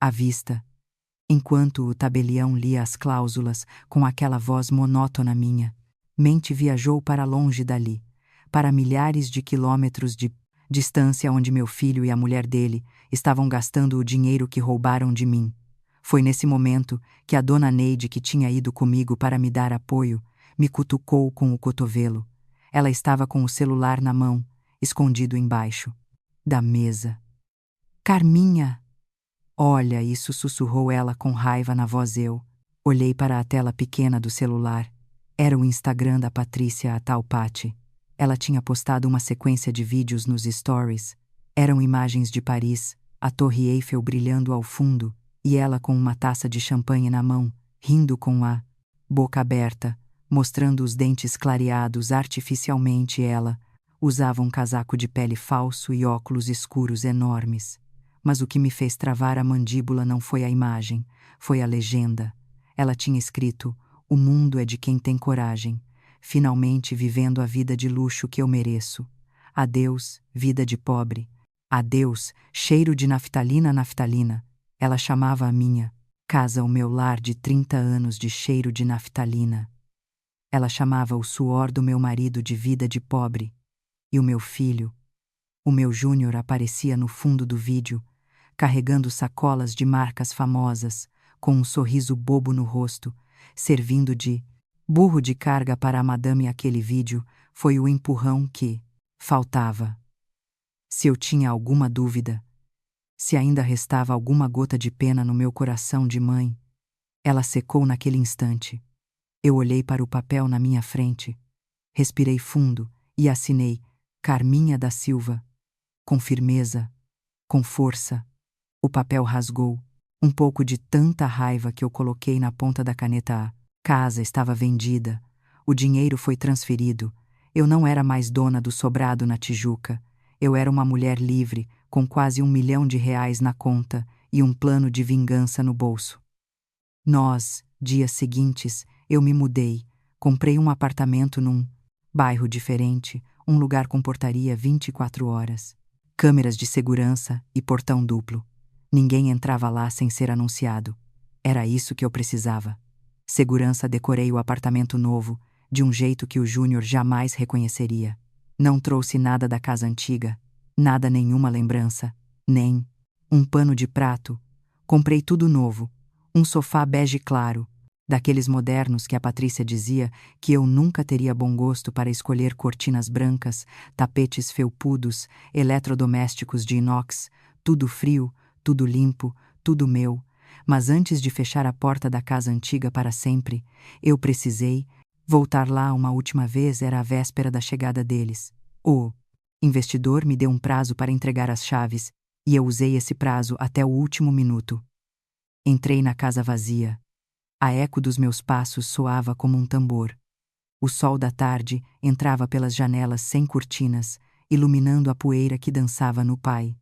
A: À vista, enquanto o tabelião lia as cláusulas com aquela voz monótona, minha mente viajou para longe dali, para milhares de quilômetros de distância onde meu filho e a mulher dele estavam gastando o dinheiro que roubaram de mim. Foi nesse momento que a dona Neide, que tinha ido comigo para me dar apoio, me cutucou com o cotovelo. Ela estava com o celular na mão, escondido embaixo da mesa. Carminha! Olha isso, sussurrou ela com raiva na voz. Eu olhei para a tela pequena do celular. Era o Instagram da Patrícia, a tal Pati. Ela tinha postado uma sequência de vídeos nos stories. Eram imagens de Paris, a Torre Eiffel brilhando ao fundo, e ela com uma taça de champanhe na mão, rindo com a boca aberta, mostrando os dentes clareados artificialmente. Ela usava um casaco de pele falso e óculos escuros enormes. Mas o que me fez travar a mandíbula não foi a imagem, foi a legenda. Ela tinha escrito: "O mundo é de quem tem coragem, finalmente vivendo a vida de luxo que eu mereço. Adeus, vida de pobre. Adeus, cheiro de naftalina, naftalina." Ela chamava a minha casa o meu lar de 30 anos de cheiro de naftalina. Ela chamava o suor do meu marido de vida de pobre. E o meu filho, o meu Júnior, aparecia no fundo do vídeo, carregando sacolas de marcas famosas, com um sorriso bobo no rosto, servindo de burro de carga para a madame. Aquele vídeo foi o empurrão que faltava. Se eu tinha alguma dúvida, se ainda restava alguma gota de pena no meu coração de mãe, ela secou naquele instante. Eu olhei para o papel na minha frente, respirei fundo e assinei Carminha da Silva, com firmeza, com força. O papel rasgou, um pouco de tanta raiva que eu coloquei na ponta da caneta. A casa estava vendida, o dinheiro foi transferido. Eu não era mais dona do sobrado na Tijuca. Eu era uma mulher livre, com quase R$ 1 milhão na conta e um plano de vingança no bolso. Dias seguintes, eu me mudei, comprei um apartamento num bairro diferente, um lugar com portaria 24 horas, câmeras de segurança e portão duplo. Ninguém entrava lá sem ser anunciado. Era isso que eu precisava. Segurança. Decorei o apartamento novo, de um jeito que o Júnior jamais reconheceria. Não trouxe nada da casa antiga, nada, nenhuma lembrança, nem um pano de prato. Comprei tudo novo, um sofá bege claro, daqueles modernos que a Patrícia dizia que eu nunca teria bom gosto para escolher. Cortinas brancas, tapetes felpudos, eletrodomésticos de inox, tudo frio, tudo limpo, tudo meu. Mas antes de fechar a porta da casa antiga para sempre, eu precisei voltar lá uma última vez. Era a véspera da chegada deles. O investidor me deu um prazo para entregar as chaves, e eu usei esse prazo até o último minuto. Entrei na casa vazia. A eco dos meus passos soava como um tambor. O sol da tarde entrava pelas janelas sem cortinas, iluminando a poeira que dançava no pai.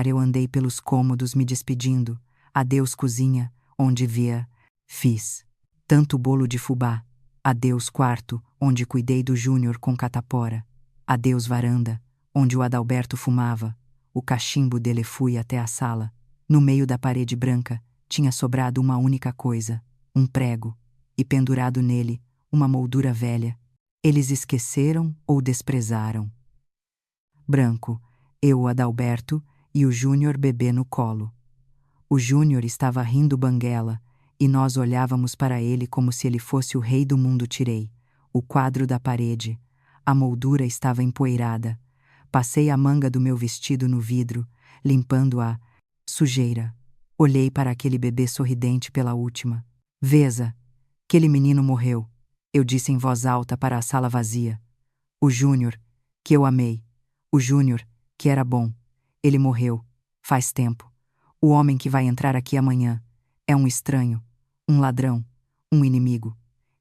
A: Eu andei pelos cômodos me despedindo. Adeus, cozinha, onde via. Fiz tanto bolo de fubá. Adeus, quarto, onde cuidei do Júnior com catapora. Adeus varanda, onde o Adalberto fumava. O cachimbo dele fui até a sala. No meio da parede branca, tinha sobrado uma única coisa, um prego, e pendurado nele, uma moldura velha. Eles esqueceram ou desprezaram. Branco, eu, o Adalberto, e o Júnior bebê no colo. O Júnior estava rindo banguela, e nós olhávamos para ele como se ele fosse o rei do mundo. Tirei o quadro da parede. A moldura estava empoeirada. Passei a manga do meu vestido no vidro, limpando a sujeira. Olhei para aquele bebê sorridente pela última. Veza, aquele menino morreu, eu disse em voz alta para a sala vazia. O Júnior, que eu amei. O Júnior, que era bom. Ele morreu, faz tempo. O homem que vai entrar aqui amanhã é um estranho, um ladrão, um inimigo.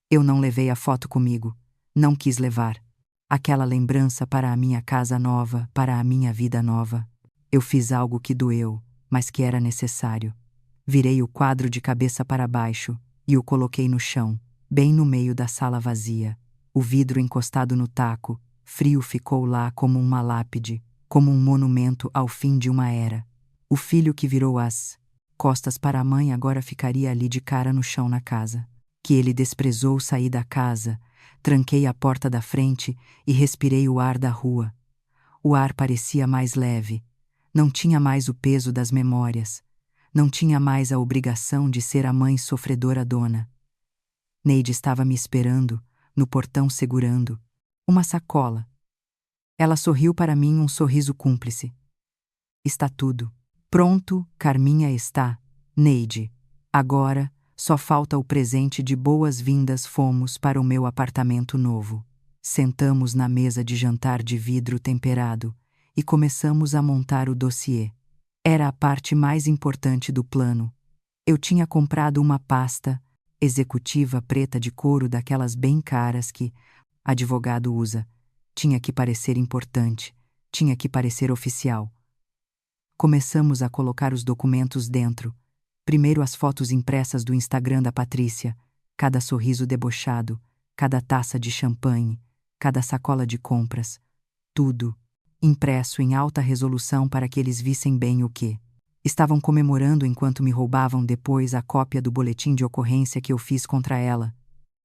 A: Eu não levei a foto comigo, não quis levar. Aquela lembrança para a minha casa nova, para a minha vida nova. Eu fiz algo que doeu, mas que era necessário. Virei o quadro de cabeça para baixo e o coloquei no chão, bem no meio da sala vazia. O vidro encostado no taco, frio, ficou lá como uma lápide, como um monumento ao fim de uma era. O filho que virou as costas para a mãe agora ficaria ali de cara no chão na casa. Que ele desprezou. Saí da casa, tranquei a porta da frente e respirei o ar da rua. O ar parecia mais leve. Não tinha mais o peso das memórias. Não tinha mais a obrigação de ser a mãe sofredora dona. Neide estava me esperando, no portão segurando uma sacola. Ela sorriu para mim, um sorriso cúmplice. Está tudo pronto, Carminha. Está, Neide. Agora, só falta o presente de boas-vindas. Fomos para o meu apartamento novo. Sentamos na mesa de jantar de vidro temperado e começamos a montar o dossiê. Era a parte mais importante do plano. Eu tinha comprado uma pasta executiva preta de couro, daquelas bem caras que advogado usa. Tinha que parecer importante, tinha que parecer oficial. Começamos a colocar os documentos dentro. Primeiro as fotos impressas do Instagram da Patrícia, cada sorriso debochado, cada taça de champanhe, cada sacola de compras, tudo impresso em alta resolução para que eles vissem bem o que estavam comemorando enquanto me roubavam. Depois a cópia do boletim de ocorrência que eu fiz contra ela,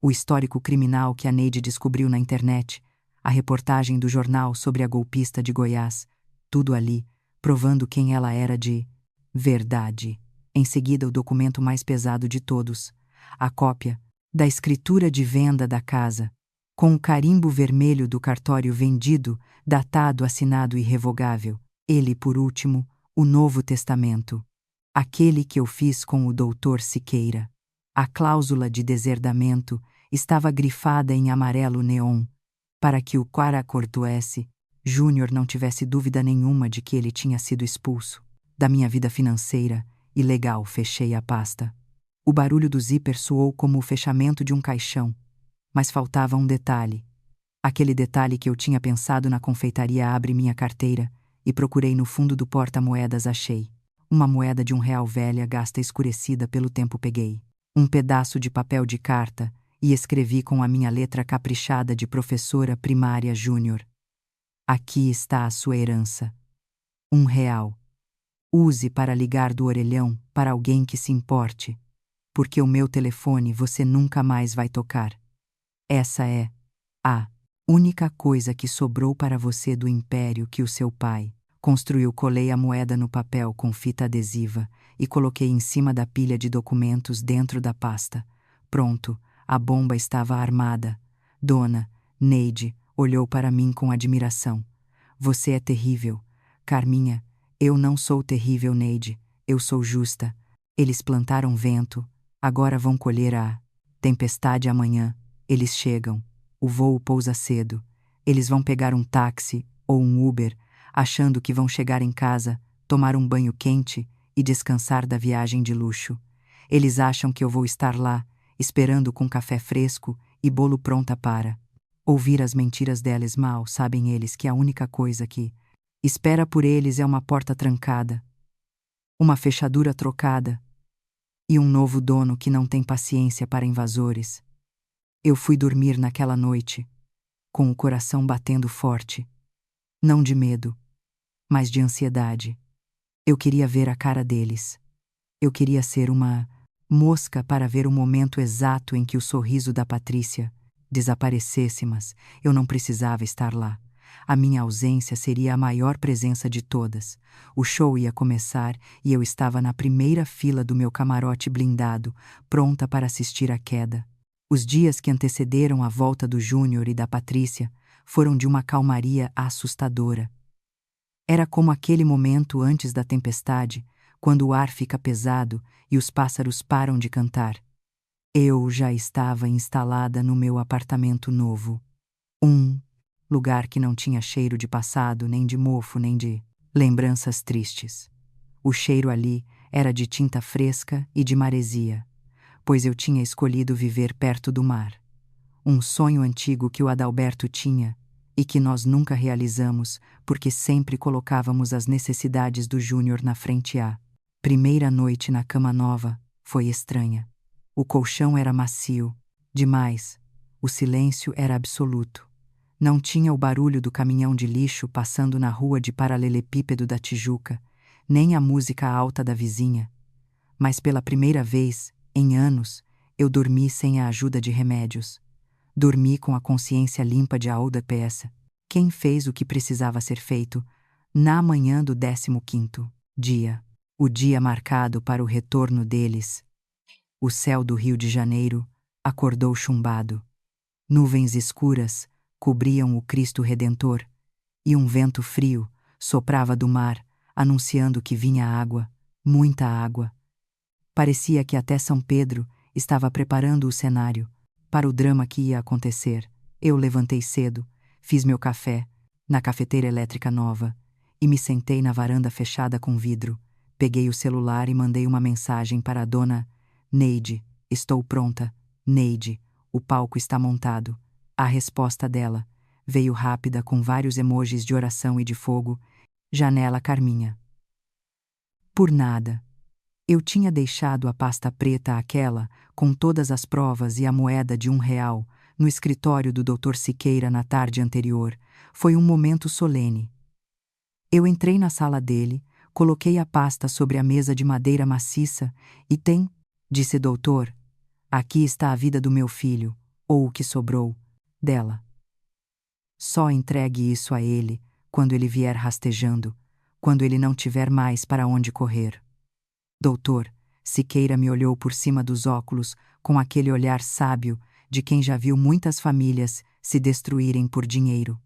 A: o histórico criminal que a Neide descobriu na internet, a reportagem do jornal sobre a golpista de Goiás, tudo ali, provando quem ela era de verdade. Em seguida, o documento mais pesado de todos, a cópia da escritura de venda da casa, com o carimbo vermelho do cartório vendido, datado, assinado e irrevogável. Ele, por último, o Novo Testamento, aquele que eu fiz com o Dr. Siqueira. A cláusula de deserdamento estava grifada em amarelo neon, para que o Cara Cortuese Júnior não tivesse dúvida nenhuma de que ele tinha sido expulso da minha vida financeira e legal. Fechei a pasta. O barulho do zíper soou como o fechamento de um caixão, mas faltava um detalhe. Aquele detalhe que eu tinha pensado na confeitaria. Abri minha carteira e procurei no fundo do porta-moedas. Achei uma moeda de R$1 velha, gasta, escurecida pelo tempo. Peguei um pedaço de papel de carta e escrevi com a minha letra caprichada de professora primária: Júnior. Aqui está a sua herança. R$1. Use para ligar do orelhão para alguém que se importe, porque o meu telefone você nunca mais vai tocar. Essa é a única coisa que sobrou para você do império que o seu pai construiu. Colei a moeda no papel com fita adesiva e coloquei em cima da pilha de documentos dentro da pasta. Pronto, a bomba estava armada. Dona Neide olhou para mim com admiração. Você é terrível, Carminha. Eu não sou terrível, Neide. Eu sou justa. Eles plantaram vento, agora vão colher a tempestade amanhã. Eles chegam. O voo pousa cedo. Eles vão pegar um táxi ou um Uber, achando que vão chegar em casa, tomar um banho quente e descansar da viagem de luxo. Eles acham que eu vou estar lá, esperando com café fresco e bolo pronta para ouvir as mentiras deles. Mal sabem eles que a única coisa que espera por eles é uma porta trancada, uma fechadura trocada e um novo dono que não tem paciência para invasores. Eu fui dormir naquela noite, com o coração batendo forte. Não de medo, mas de ansiedade. Eu queria ver a cara deles. Eu queria ser uma mosca para ver o momento exato em que o sorriso da Patrícia desaparecesse, mas eu não precisava estar lá. A minha ausência seria a maior presença de todas. O show ia começar e eu estava na primeira fila do meu camarote blindado, pronta para assistir à queda. Os dias que antecederam a volta do Júnior e da Patrícia foram de uma calmaria assustadora. Era como aquele momento antes da tempestade, quando o ar fica pesado e os pássaros param de cantar. Eu já estava instalada no meu apartamento novo. Um lugar que não tinha cheiro de passado, nem de mofo, nem de lembranças tristes. O cheiro ali era de tinta fresca e de maresia, pois eu tinha escolhido viver perto do mar. Um sonho antigo que o Adalberto tinha e que nós nunca realizamos porque sempre colocávamos as necessidades do Júnior na frente. A primeira noite na cama nova foi estranha. O colchão era macio, demais. O silêncio era absoluto. Não tinha o barulho do caminhão de lixo passando na rua de paralelepípedo da Tijuca, nem a música alta da vizinha. Mas pela primeira vez, em anos, eu dormi sem a ajuda de remédios. Dormi com a consciência limpa de Aouda Peça. Quem fez o que precisava ser feito na manhã do 15º dia, o dia marcado para o retorno deles. O céu do Rio de Janeiro acordou chumbado. Nuvens escuras cobriam o Cristo Redentor, e um vento frio soprava do mar, anunciando que vinha água, muita água. Parecia que até São Pedro estava preparando o cenário para o drama que ia acontecer. Eu levantei cedo, fiz meu café na cafeteira elétrica nova e me sentei na varanda fechada com vidro. Peguei o celular e mandei uma mensagem para a dona Neide. Estou pronta, Neide. O palco está montado. A resposta dela veio rápida com vários emojis de oração e de fogo. Janela Carminha. Por nada. Eu tinha deixado a pasta preta aquela, com todas as provas e a moeda de R$ 1, no escritório do Dr. Siqueira na tarde anterior. Foi um momento solene. Eu entrei na sala dele, coloquei a pasta sobre a mesa de madeira maciça e disse doutor, aqui está a vida do meu filho, ou o que sobrou dela. Só entregue isso a ele quando ele vier rastejando, quando ele não tiver mais para onde correr. Doutor, Siqueira me olhou por cima dos óculos com aquele olhar sábio de quem já viu muitas famílias se destruírem por dinheiro.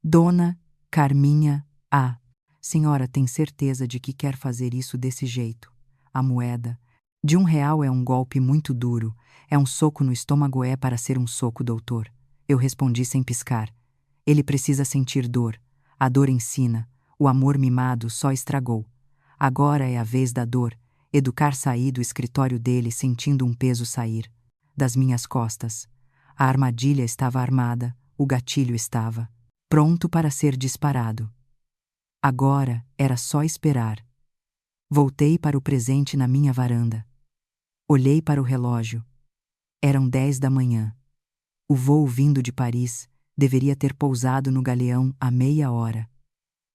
A: Dona Carminha, senhora tem certeza de que quer fazer isso desse jeito? A moeda de R$ 1 é um golpe muito duro, é um soco no estômago. É para ser um soco, doutor. Eu respondi sem piscar. Ele precisa sentir dor. A dor ensina. O amor mimado só estragou. Agora é a vez da dor. Educar. Saí do escritório dele sentindo um peso sair das minhas costas. A armadilha estava armada, o gatilho estava pronto para ser disparado. Agora era só esperar. Voltei para o presente na minha varanda. Olhei para o relógio. Eram 10 da manhã. O voo vindo de Paris deveria ter pousado no Galeão há meia hora.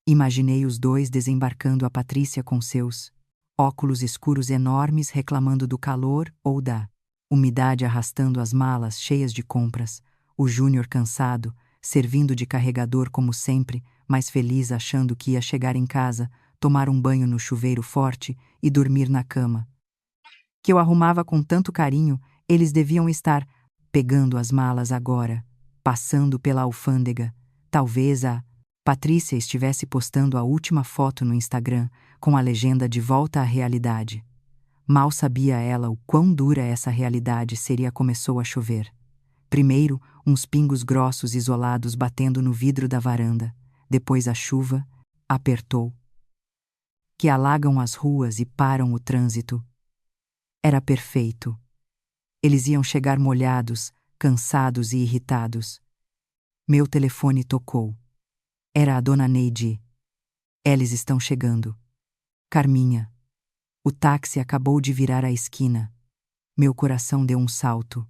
A: Imaginei os dois desembarcando, a Patrícia com seus óculos escuros enormes reclamando do calor ou da umidade, arrastando as malas cheias de compras, o Júnior cansado, servindo de carregador como sempre, mas feliz achando que ia chegar em casa, tomar um banho no chuveiro forte e dormir na cama que eu arrumava com tanto carinho. Eles deviam estar pegando as malas agora, passando pela alfândega. Talvez a Patrícia estivesse postando a última foto no Instagram com a legenda de volta à realidade. Mal sabia ela o quão dura essa realidade seria. Começou a chover. Primeiro, uns pingos grossos isolados batendo no vidro da varanda. Depois a chuva apertou, que alagam as ruas e param o trânsito. Era perfeito. Eles iam chegar molhados, cansados e irritados. Meu telefone tocou. Era a dona Neide. Eles estão chegando. Carminha. O táxi acabou de virar a esquina. Meu coração deu um salto.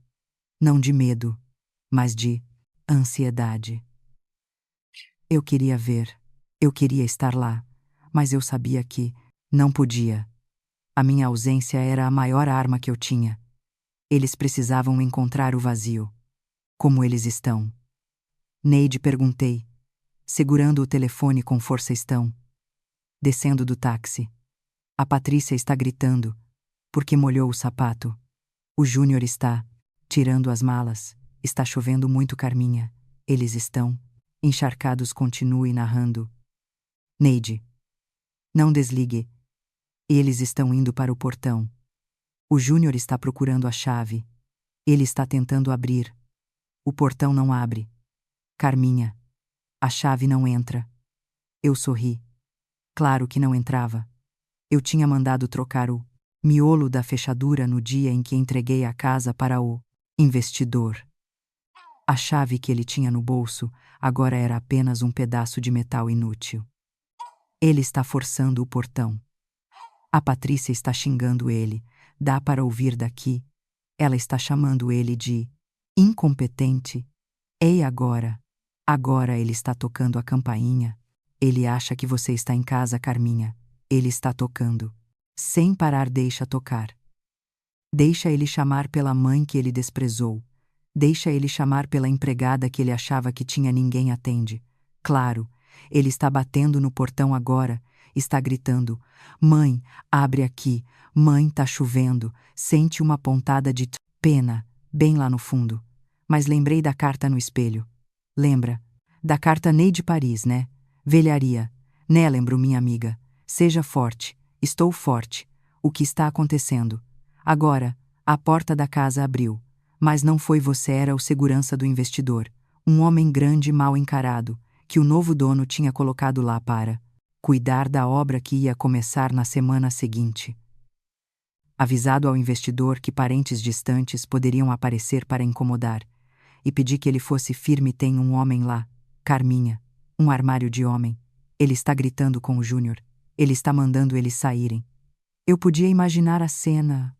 A: Não de medo, mas de ansiedade. Eu queria ver, eu queria estar lá, mas eu sabia que não podia. A minha ausência era a maior arma que eu tinha. Eles precisavam encontrar o vazio. Como eles estão? Neide, perguntei, segurando o telefone com força. Estão descendo do táxi. A Patrícia está gritando, porque molhou o sapato. O Júnior está tirando as malas. Está chovendo muito, Carminha. Eles estão encharcados. Continue narrando. Neide, não desligue. Eles estão indo para o portão. O Júnior está procurando a chave. Ele está tentando abrir. O portão não abre. Carminha, a chave não entra. Eu sorri. Claro que não entrava. Eu tinha mandado trocar o miolo da fechadura no dia em que entreguei a casa para o investidor. A chave que ele tinha no bolso agora era apenas um pedaço de metal inútil. Ele está forçando o portão. A Patrícia está xingando ele. Dá para ouvir daqui. Ela está chamando ele de incompetente. Ei, agora. Agora ele está tocando a campainha. Ele acha que você está em casa, Carminha. Ele está tocando. Sem parar, deixa tocar. Deixa ele chamar pela mãe que ele desprezou. Deixa ele chamar pela empregada que ele achava que tinha. Ninguém atende. Claro, ele está batendo no portão agora. Está gritando: Mãe, abre aqui. Mãe, tá chovendo. Sente uma pontada de pena, bem lá no fundo. Mas lembrei da carta no espelho. Lembra? Da carta Neide Paris, né? Velharia. Né, lembro, minha amiga. Seja forte. Estou forte. O que está acontecendo? Agora, a porta da casa abriu. Mas não foi você, era o segurança do investidor. Um homem grande e mal encarado, que o novo dono tinha colocado lá para cuidar da obra que ia começar na semana seguinte. Avisado ao investidor que parentes distantes poderiam aparecer para incomodar, e pedi que ele fosse firme. Tem um homem lá, Carminha, um armário de homem. Ele está gritando com o Júnior. Ele está mandando eles saírem. Eu podia imaginar a cena,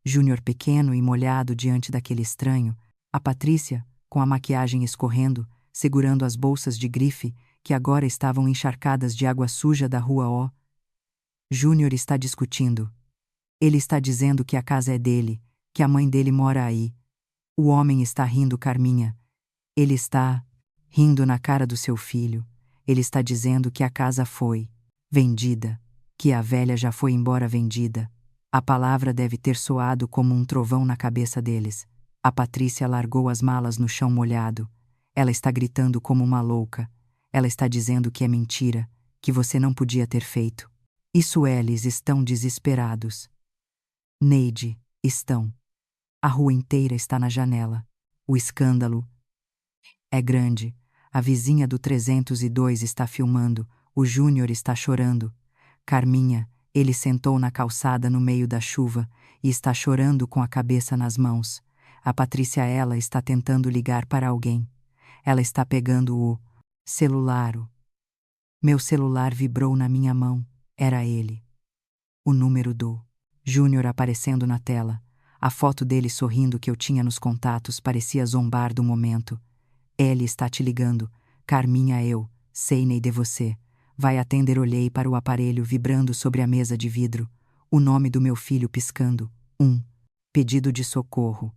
A: Júnior pequeno e molhado diante daquele estranho, a Patrícia, com a maquiagem escorrendo, segurando as bolsas de grife, que agora estavam encharcadas de água suja da rua. Júnior está discutindo. Ele está dizendo que a casa é dele, que a mãe dele mora aí. O homem está rindo, Carminha. Ele está rindo na cara do seu filho. Ele está dizendo que a casa foi vendida, que a velha já foi embora vendida. A palavra deve ter soado como um trovão na cabeça deles. A Patrícia largou as malas no chão molhado. Ela está gritando como uma louca. Ela está dizendo que é mentira, que você não podia ter feito. Isso, eles estão desesperados. Neide, estão. A rua inteira está na janela. O escândalo é grande. A vizinha do 302 está filmando. O Júnior está chorando. Carminha, ele sentou na calçada no meio da chuva e está chorando com a cabeça nas mãos. A Patrícia, ela está tentando ligar para alguém. Ela está pegando o celular. Meu celular vibrou na minha mão. Era ele. O número do Júnior aparecendo na tela. A foto dele sorrindo que eu tinha nos contatos parecia zombar do momento. Ele está te ligando. Carminha, eu sei, Neide, você vai atender. Olhei para o aparelho vibrando sobre a mesa de vidro. O nome do meu filho piscando. Pedido de socorro.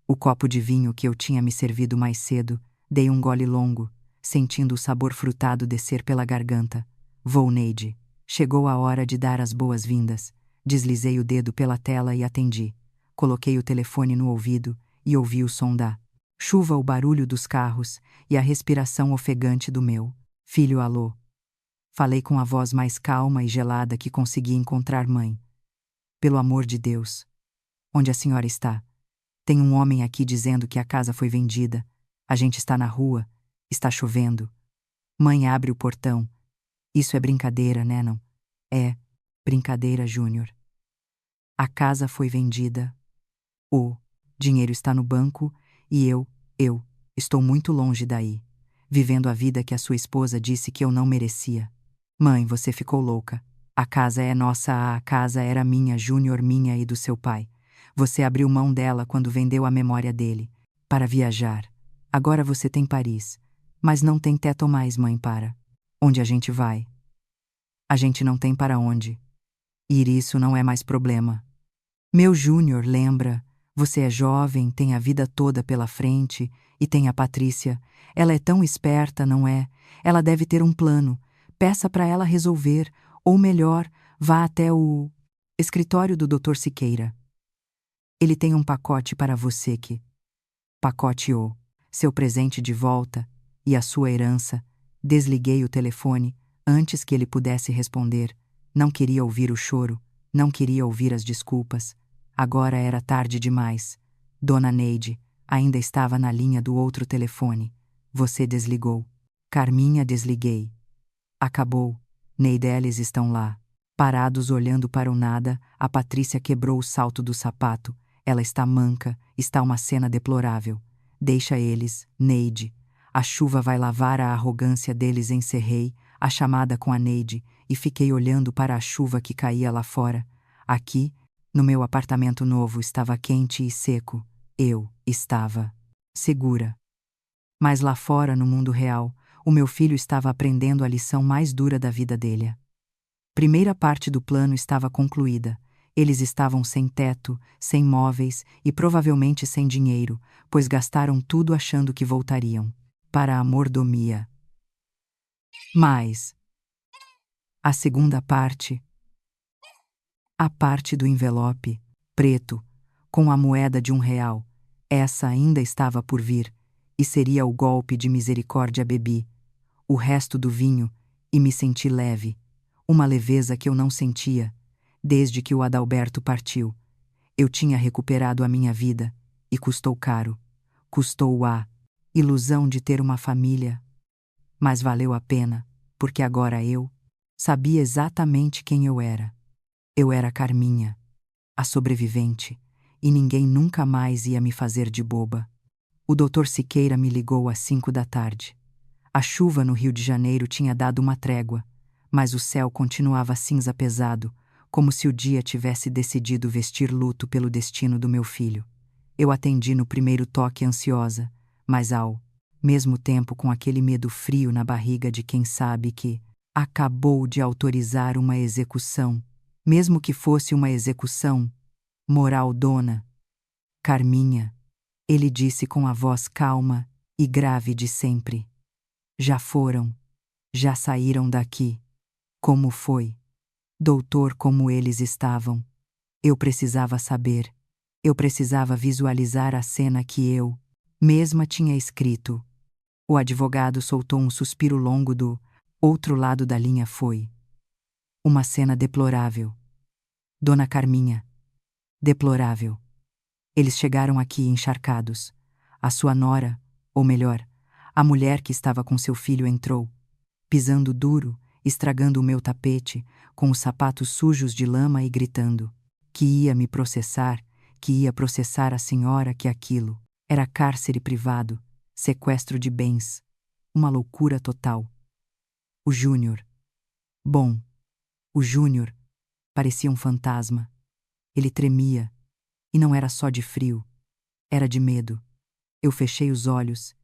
A: O copo de vinho que eu tinha me servido mais cedo, dei um gole longo, sentindo o sabor frutado descer pela garganta. Vou, Neide. Chegou a hora de dar as boas-vindas. Deslizei o dedo pela tela e atendi. Coloquei o telefone no ouvido e ouvi o som da chuva, o barulho dos carros e a respiração ofegante do meu filho. Alô? Falei com a voz mais calma e gelada que consegui encontrar. Mãe. Pelo amor de Deus. Onde a senhora está? Tem um homem aqui dizendo que a casa foi vendida. A gente está na rua. Está chovendo. Mãe, abre o portão. Isso é brincadeira, né, não? É brincadeira, Júnior. A casa foi vendida. O dinheiro está no banco e eu estou muito longe daí, vivendo a vida que a sua esposa disse que eu não merecia. Mãe, você ficou louca. A casa é nossa, a casa era minha, Júnior, minha e do seu pai. Você abriu mão dela quando vendeu a memória dele. Para viajar. Agora você tem Paris. Mas não tem teto mais, mãe, para. Onde a gente vai? A gente não tem para onde. Ir isso não é mais problema. Meu Júnior, lembra? Você é jovem, tem a vida toda pela frente, e tem a Patrícia. Ela é tão esperta, não é? Ela deve ter um plano. Peça para ela resolver, ou melhor, vá até o escritório do Dr. Siqueira. Ele tem um pacote para você que... Pacote o seu presente de volta e a sua herança. Desliguei o telefone antes que ele pudesse responder. Não queria ouvir o choro, não queria ouvir as desculpas. Agora era tarde demais. Dona Neide ainda estava na linha do outro telefone. Você desligou. Carminha, desliguei. Acabou. Neide, eles estão lá. Parados olhando para o nada, a Patrícia quebrou o salto do sapato. Ela está manca, está uma cena deplorável. Deixa eles, Neide. A chuva vai lavar a arrogância deles. Encerrei a chamada com a Neide e fiquei olhando para a chuva que caía lá fora. Aqui, no meu apartamento novo, estava quente e seco. Eu estava segura. Mas lá fora, no mundo real, o meu filho estava aprendendo a lição mais dura da vida dele. Primeira parte do plano estava concluída. Eles estavam sem teto, sem móveis e provavelmente sem dinheiro, pois gastaram tudo achando que voltariam para a mordomia. Mas a segunda parte, a parte do envelope, preto, com a moeda de R$1, essa ainda estava por vir, e seria o golpe de misericórdia. Bebi o resto do vinho e me senti leve, uma leveza que eu não sentia desde que o Adalberto partiu. Eu tinha recuperado a minha vida, e custou caro. Custou a ilusão de ter uma família. Mas valeu a pena, porque agora eu sabia exatamente quem eu era. Eu era Carminha, a sobrevivente, e ninguém nunca mais ia me fazer de boba. O Dr. Siqueira me ligou às 5 da tarde. A chuva no Rio de Janeiro tinha dado uma trégua, mas o céu continuava cinza pesado, como se o dia tivesse decidido vestir luto pelo destino do meu filho. Eu atendi no primeiro toque ansiosa, mas ao mesmo tempo com aquele medo frio na barriga de quem sabe que acabou de autorizar uma execução, mesmo que fosse uma execução moral. Dona Carminha, ele disse com a voz calma e grave de sempre. Já foram, já saíram daqui. Como foi? Doutor, como eles estavam? Eu precisava saber. Eu precisava visualizar a cena que eu mesma tinha escrito. O advogado soltou um suspiro longo do outro lado da linha. Foi uma cena deplorável. Dona Carminha, deplorável. Eles chegaram aqui encharcados. A sua nora, ou melhor, a mulher que estava com seu filho entrou, pisando duro, estragando o meu tapete, com os sapatos sujos de lama e gritando que ia me processar, que ia processar a senhora, que aquilo era cárcere privado, sequestro de bens, uma loucura total. O Júnior. Bom, o Júnior parecia um fantasma. Ele tremia, e não era só de frio, era de medo. Eu fechei os olhos,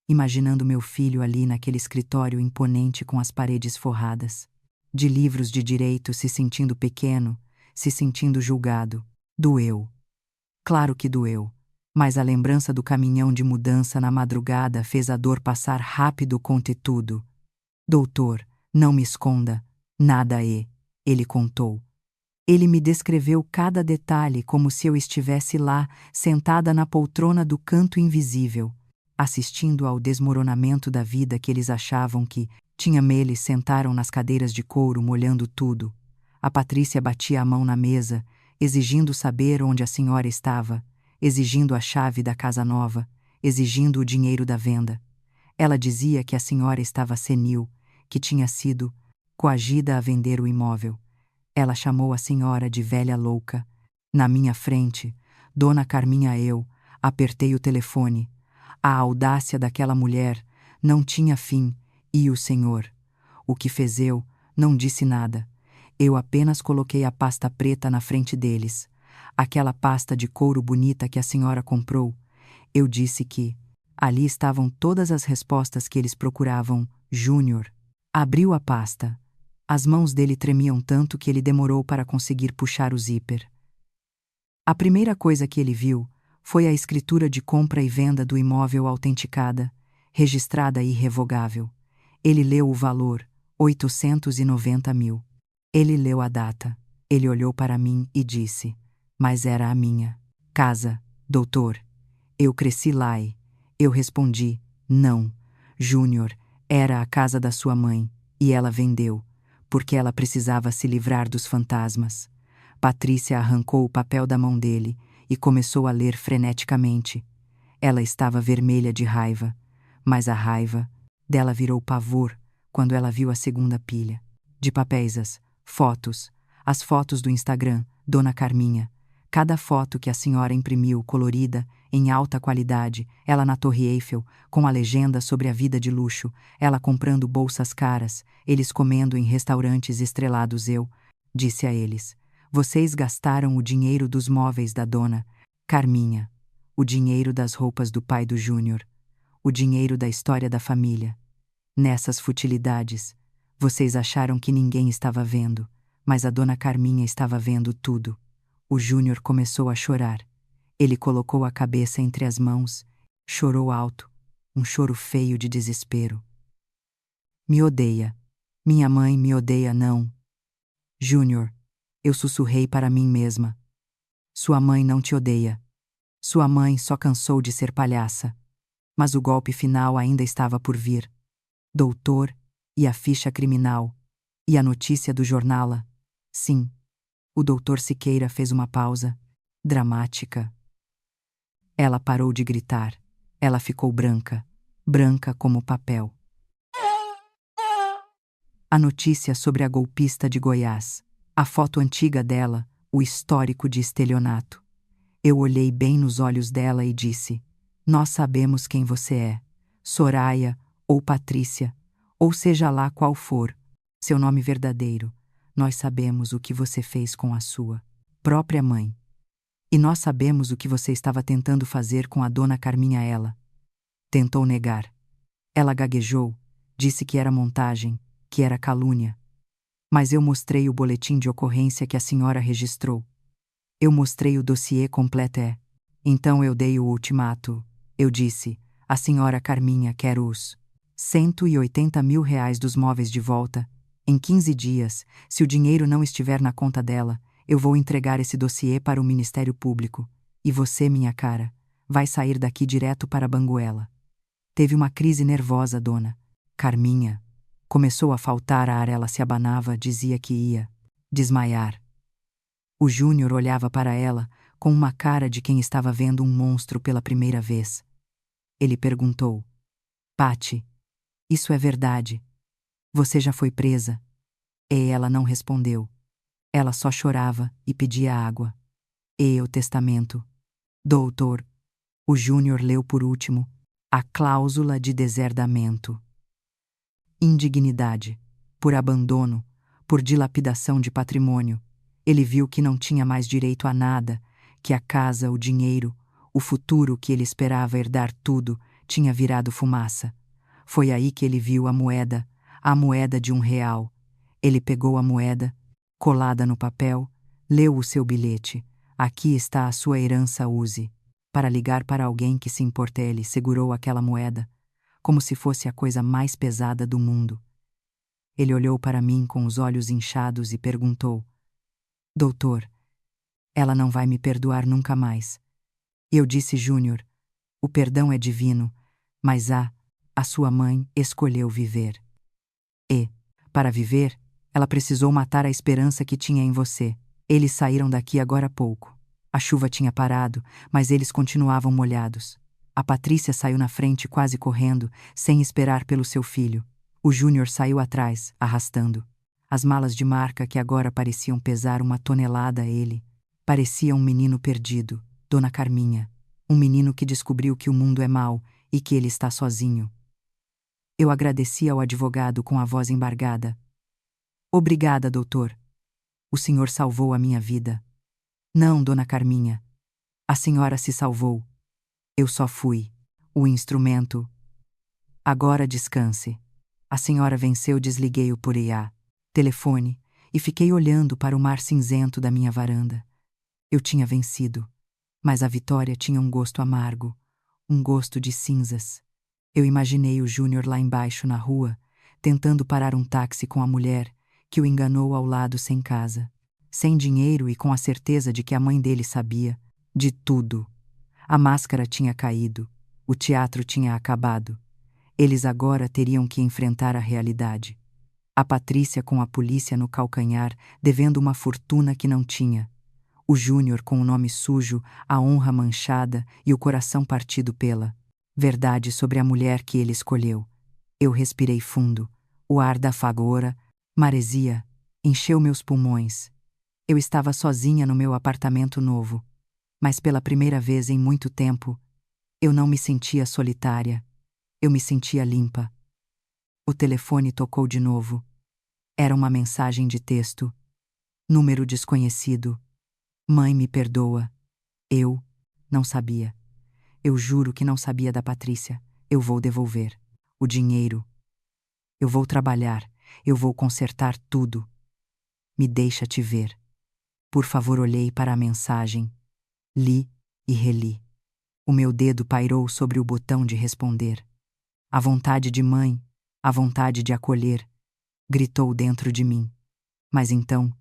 A: imaginando meu filho ali naquele escritório imponente com as paredes forradas de livros de direito, se sentindo pequeno, se sentindo julgado. Doeu. Claro que doeu, mas a lembrança do caminhão de mudança na madrugada fez a dor passar rápido. Conte tudo. Doutor, não me esconda nada. Ele contou. Ele me descreveu cada detalhe como se eu estivesse lá, sentada na poltrona do canto invisível, assistindo ao desmoronamento da vida que eles achavam que tinha. Eles sentaram nas cadeiras de couro, molhando tudo. A Patrícia batia a mão na mesa, exigindo saber onde a senhora estava, exigindo a chave da casa nova, exigindo o dinheiro da venda. Ela dizia que a senhora estava senil, que tinha sido coagida a vender o imóvel. Ela chamou a senhora de velha louca. Na minha frente, Dona Carminha, eu apertei o telefone. A audácia daquela mulher não tinha fim, e o senhor, o que fez? Eu não disse nada. Eu apenas coloquei a pasta preta na frente deles. Aquela pasta de couro bonita que a senhora comprou. Eu disse que ali estavam todas as respostas que eles procuravam. Júnior abriu a pasta. As mãos dele tremiam tanto que ele demorou para conseguir puxar o zíper. A primeira coisa que ele viu foi a escritura de compra e venda do imóvel autenticada, registrada e irrevogável. Ele leu o valor, 890 mil. Ele leu a data. Ele olhou para mim e disse: mas era a minha casa, doutor. Eu cresci lá e eu respondi: não, Júnior, era a casa da sua mãe, e ela vendeu, porque ela precisava se livrar dos fantasmas. Patrícia arrancou o papel da mão dele e começou a ler freneticamente. Ela estava vermelha de raiva, mas a raiva dela virou pavor quando ela viu a segunda pilha de papéis, as fotos do Instagram, Dona Carminha. Cada foto que a senhora imprimiu, colorida, em alta qualidade, ela na Torre Eiffel, com a legenda sobre a vida de luxo, ela comprando bolsas caras, eles comendo em restaurantes estrelados. Eu disse a eles: vocês gastaram o dinheiro dos móveis da Dona Carminha, o dinheiro das roupas do pai do Júnior, o dinheiro da história da família. Nessas futilidades, vocês acharam que ninguém estava vendo, mas a Dona Carminha estava vendo tudo. O Júnior começou a chorar. Ele colocou a cabeça entre as mãos, chorou alto, um choro feio de desespero. Me odeia. Minha mãe me odeia, não. Júnior, eu sussurrei para mim mesma. Sua mãe não te odeia. Sua mãe só cansou de ser palhaça. Mas o golpe final ainda estava por vir. Doutor, e a ficha criminal, e a notícia do jornal. Sim. O doutor Siqueira fez uma pausa, dramática. Ela parou de gritar. Ela ficou branca, branca como papel. A notícia sobre a golpista de Goiás, a foto antiga dela, o histórico de estelionato. Eu olhei bem nos olhos dela e disse: nós sabemos quem você é, Soraya ou Patrícia, ou seja lá qual for seu nome verdadeiro. Nós sabemos o que você fez com a sua própria mãe. E nós sabemos o que você estava tentando fazer com a Dona Carminha. Ela tentou negar. Ela gaguejou, disse que era montagem, que era calúnia. Mas eu mostrei o boletim de ocorrência que a senhora registrou. Eu mostrei o dossiê completo. Então eu dei o ultimato. Eu disse: a senhora Carminha quer os 180 mil reais dos móveis de volta. Em 15 dias, se o dinheiro não estiver na conta dela, eu vou entregar esse dossiê para o Ministério Público. E você, minha cara, vai sair daqui direto para Banguela. Teve uma crise nervosa, Dona Carminha. Começou a faltar ar, ela se abanava, dizia que ia desmaiar. O Júnior olhava para ela com uma cara de quem estava vendo um monstro pela primeira vez. Ele perguntou: Pati, isso é verdade? Você já foi presa? E ela não respondeu. Ela só chorava e pedia água. E o testamento? Doutor, o Júnior leu por último a cláusula de deserdamento. Indignidade, por abandono, por dilapidação de patrimônio. Ele viu que não tinha mais direito a nada, que a casa, o dinheiro, o futuro que ele esperava herdar tudo, tinha virado fumaça. Foi aí que ele viu a moeda de R$1. Ele pegou a moeda, colada no papel, leu o seu bilhete. Aqui está a sua herança, use. Para ligar para alguém que se importa, ele segurou aquela moeda, como se fosse a coisa mais pesada do mundo. Ele olhou para mim com os olhos inchados e perguntou: Doutor, ela não vai me perdoar nunca mais. Eu disse: Júnior, o perdão é divino, mas a sua mãe escolheu viver. E, para viver, ela precisou matar a esperança que tinha em você. Eles saíram daqui agora há pouco. A chuva tinha parado, mas eles continuavam molhados. A Patrícia saiu na frente quase correndo, sem esperar pelo seu filho. O Júnior saiu atrás, arrastando as malas de marca que agora pareciam pesar 1 tonelada a ele. Parecia um menino perdido, Dona Carminha. Um menino que descobriu que o mundo é mau e que ele está sozinho. Eu agradeci ao advogado com a voz embargada. Obrigada, doutor. O senhor salvou a minha vida. Não, dona Carminha. A senhora se salvou. Eu só fui o instrumento. Agora descanse. A senhora venceu, desliguei o por IA. Telefone, e fiquei olhando para o mar cinzento da minha varanda. Eu tinha vencido, mas a vitória tinha um gosto amargo, um gosto de cinzas. Eu imaginei o Júnior lá embaixo na rua, tentando parar um táxi com a mulher que o enganou ao lado sem casa, sem dinheiro e com a certeza de que a mãe dele sabia de tudo. A máscara tinha caído, o teatro tinha acabado. Eles agora teriam que enfrentar a realidade. A Patrícia com a polícia no calcanhar, devendo uma fortuna que não tinha. O Júnior com o nome sujo, a honra manchada e o coração partido pela verdade sobre a mulher que ele escolheu. Eu respirei fundo. O ar da fagora, maresia, encheu meus pulmões. Eu estava sozinha no meu apartamento novo. Mas pela primeira vez em muito tempo, eu não me sentia solitária. Eu me sentia limpa. O telefone tocou de novo. Era uma mensagem de texto. Número desconhecido. Mãe, me perdoa. Eu não sabia. Eu juro que não sabia da Patrícia. Eu vou devolver o dinheiro. Eu vou trabalhar. Eu vou consertar tudo. Me deixa te ver. Por favor, olhei para a mensagem. Li e reli. O meu dedo pairou sobre o botão de responder. A vontade de mãe, a vontade de acolher, gritou dentro de mim. Mas então,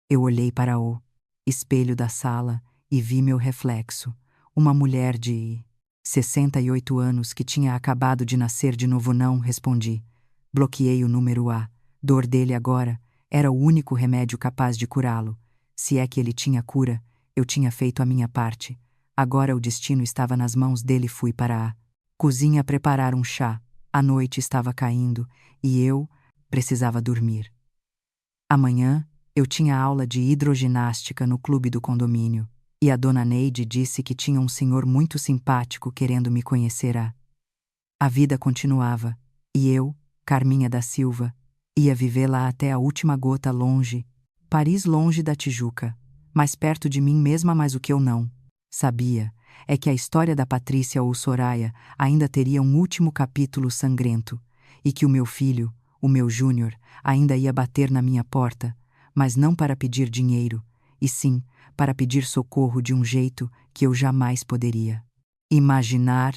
A: eu olhei para o espelho da sala e vi meu reflexo, uma mulher de 68 anos que tinha acabado de nascer de novo. Não respondi. Bloqueei o número A. Dor dele agora era o único remédio capaz de curá-lo. Se é que ele tinha cura, eu tinha feito a minha parte. Agora o destino estava nas mãos dele. Fui para a cozinha preparar um chá. A noite estava caindo e eu precisava dormir. Amanhã, eu tinha aula de hidroginástica no clube do condomínio, e a dona Neide disse que tinha um senhor muito simpático querendo me conhecer. A vida continuava, e eu, Carminha da Silva, ia viver lá até a última gota, longe, Paris, longe da Tijuca, mais perto de mim mesma. Mas o que eu não sabia é que a história da Patrícia ou Soraya ainda teria um último capítulo sangrento, e que o meu filho, o meu Júnior, ainda ia bater na minha porta, mas não para pedir dinheiro, e sim para pedir socorro de um jeito que eu jamais poderia imaginar.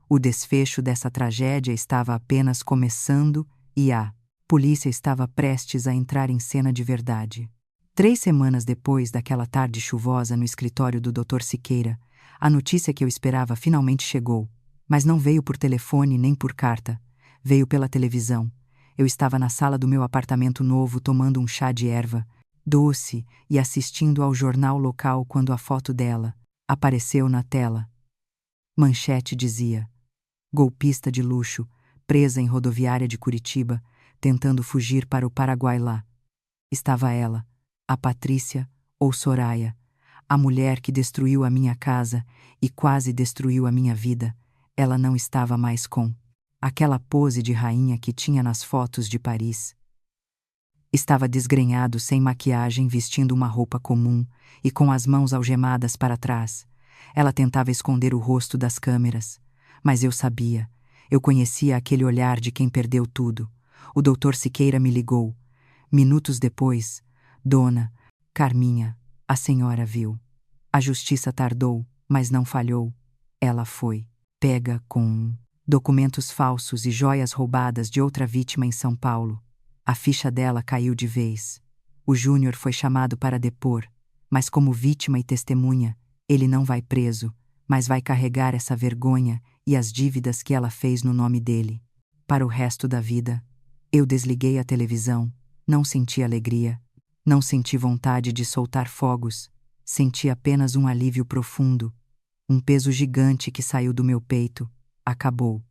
A: O desfecho dessa tragédia estava apenas começando e a polícia estava prestes a entrar em cena de verdade. 3 semanas depois daquela tarde chuvosa no escritório do Dr. Siqueira, a notícia que eu esperava finalmente chegou, mas não veio por telefone nem por carta, veio pela televisão. Eu estava na sala do meu apartamento novo tomando um chá de erva doce e assistindo ao jornal local quando a foto dela apareceu na tela. Manchete dizia: golpista de luxo, presa em rodoviária de Curitiba, tentando fugir para o Paraguai. Lá estava ela, a Patrícia ou Soraya, a mulher que destruiu a minha casa e quase destruiu a minha vida. Ela não estava mais com aquela pose de rainha que tinha nas fotos de Paris. Estava desgrenhado, sem maquiagem, vestindo uma roupa comum e com as mãos algemadas para trás. Ela tentava esconder o rosto das câmeras, mas eu sabia. Eu conhecia aquele olhar de quem perdeu tudo. O Dr. Siqueira me ligou. Minutos depois: Dona Carminha, a senhora viu. A justiça tardou, mas não falhou. Ela foi pega com documentos falsos e joias roubadas de outra vítima em São Paulo. A ficha dela caiu de vez. O Júnior foi chamado para depor, mas como vítima e testemunha, ele não vai preso, mas vai carregar essa vergonha e as dívidas que ela fez no nome dele para o resto da vida. Eu desliguei a televisão, não senti alegria, não senti vontade de soltar fogos, senti apenas um alívio profundo, um peso gigante que saiu do meu peito. Acabou.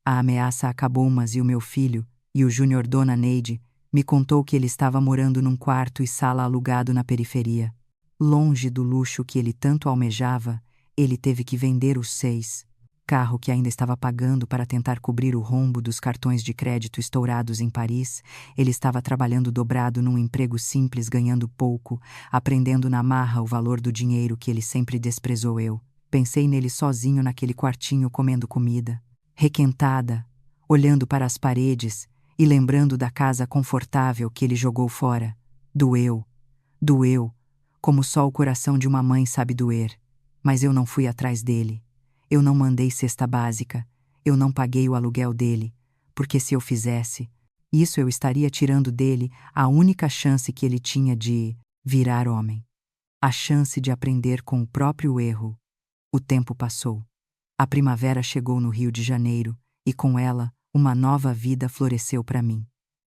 A: A ameaça acabou, mas e o meu filho, e o Júnior? Dona Neide me contou que ele estava morando num quarto e sala alugado na periferia. Longe do luxo que ele tanto almejava, ele teve que vender os 6 carro que ainda estava pagando para tentar cobrir o rombo dos cartões de crédito estourados em Paris. Ele estava trabalhando dobrado num emprego simples, ganhando pouco, aprendendo na marra o valor do dinheiro que ele sempre desprezou. Eu pensei nele sozinho naquele quartinho comendo comida, requentada, olhando para as paredes e lembrando da casa confortável que ele jogou fora. Doeu, como só o coração de uma mãe sabe doer. Mas eu não fui atrás dele. Eu não mandei cesta básica. Eu não paguei o aluguel dele. Porque se eu fizesse, isso eu estaria tirando dele a única chance que ele tinha de virar homem. A chance de aprender com o próprio erro. O tempo passou. A primavera chegou no Rio de Janeiro e com ela, uma nova vida floresceu para mim.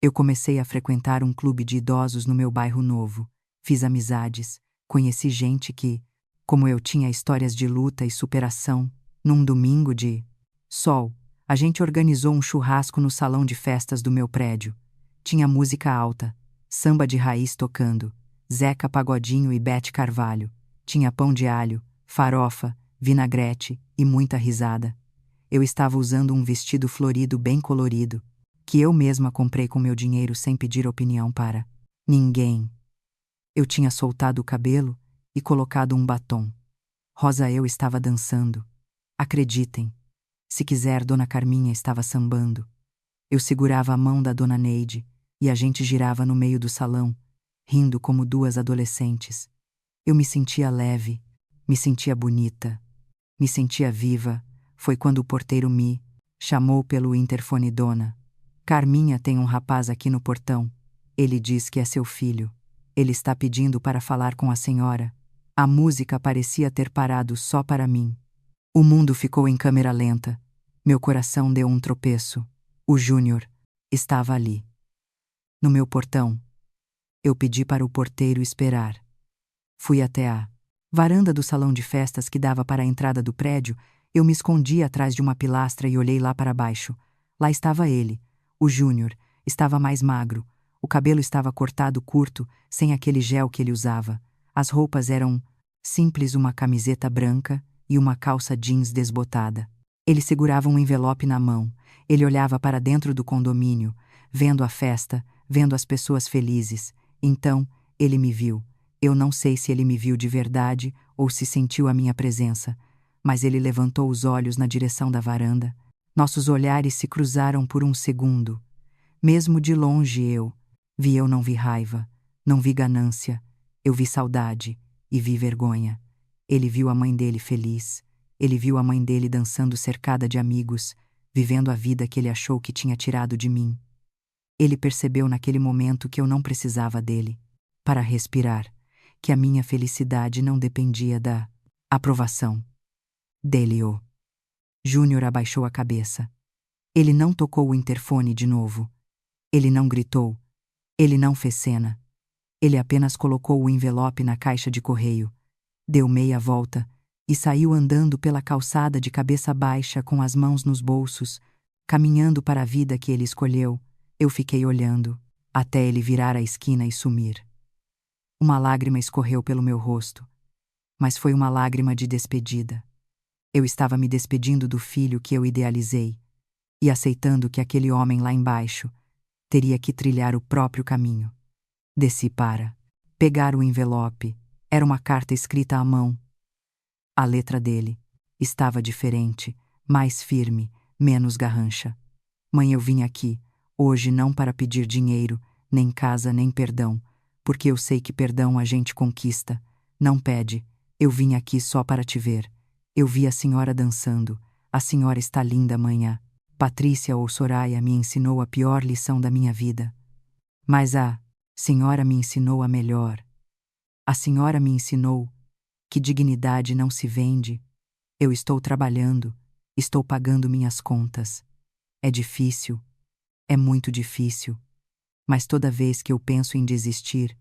A: Eu comecei a frequentar um clube de idosos no meu bairro novo. Fiz amizades, conheci gente que, como eu, tinha histórias de luta e superação. Num domingo de sol, a gente organizou um churrasco no salão de festas do meu prédio. Tinha música alta, samba de raiz tocando, Zeca Pagodinho e Bete Carvalho. Tinha pão de alho, farofa, vinagrete e muita risada. Eu estava usando um vestido florido bem colorido, que eu mesma comprei com meu dinheiro sem pedir opinião para ninguém. Eu tinha soltado o cabelo e colocado um batom. Rosa, eu estava dançando. Acreditem. Se quiser, Dona Carminha estava sambando. Eu segurava a mão da Dona Neide e a gente girava no meio do salão, rindo como duas adolescentes. Eu me sentia leve, me sentia bonita, me sentia viva. Foi quando o porteiro me chamou pelo interfone. Dona Carminha, tem um rapaz aqui no portão. Ele diz que é seu filho. Ele está pedindo para falar com a senhora. A música parecia ter parado só para mim. O mundo ficou em câmera lenta. Meu coração deu um tropeço. O Júnior estava ali, no meu portão. Eu pedi para o porteiro esperar. Fui até a varanda do salão de festas que dava para a entrada do prédio. Eu me escondi atrás de uma pilastra e olhei lá para baixo. Lá estava ele, o Júnior. Estava mais magro. O cabelo estava cortado curto, sem aquele gel que ele usava. As roupas eram simples, uma camiseta branca e uma calça jeans desbotada. Ele segurava um envelope na mão. Ele olhava para dentro do condomínio, vendo a festa, vendo as pessoas felizes. Então, ele me viu. Eu não sei se ele me viu de verdade ou se sentiu a minha presença, mas ele levantou os olhos na direção da varanda. Nossos olhares se cruzaram por um segundo. Mesmo de longe eu não vi raiva, não vi ganância, eu vi saudade e vi vergonha. Ele viu a mãe dele feliz, ele viu a mãe dele dançando cercada de amigos, vivendo a vida que ele achou que tinha tirado de mim. Ele percebeu naquele momento que eu não precisava dele para respirar, que a minha felicidade não dependia da aprovação dele. O Júnior abaixou a cabeça. Ele não tocou o interfone de novo. Ele não gritou. Ele não fez cena. Ele apenas colocou o envelope na caixa de correio, deu meia volta e saiu andando pela calçada de cabeça baixa com as mãos nos bolsos, caminhando para a vida que ele escolheu. Eu fiquei olhando, até ele virar a esquina e sumir. Uma lágrima escorreu pelo meu rosto, mas foi uma lágrima de despedida. Eu estava me despedindo do filho que eu idealizei e aceitando que aquele homem lá embaixo teria que trilhar o próprio caminho. Desci para pegar o envelope. Era uma carta escrita à mão. A letra dele estava diferente, mais firme, menos garrancha. Mãe, eu vim aqui, hoje, não para pedir dinheiro, nem casa, nem perdão, porque eu sei que perdão a gente conquista. Não pede, eu vim aqui só para te ver. Eu vi a senhora dançando. A senhora está linda, manhã. Patrícia ou Soraya me ensinou a pior lição da minha vida. Mas a senhora me ensinou a melhor. A senhora me ensinou que dignidade não se vende. Eu estou trabalhando, estou pagando minhas contas. É difícil, é muito difícil. Mas toda vez que eu penso em desistir,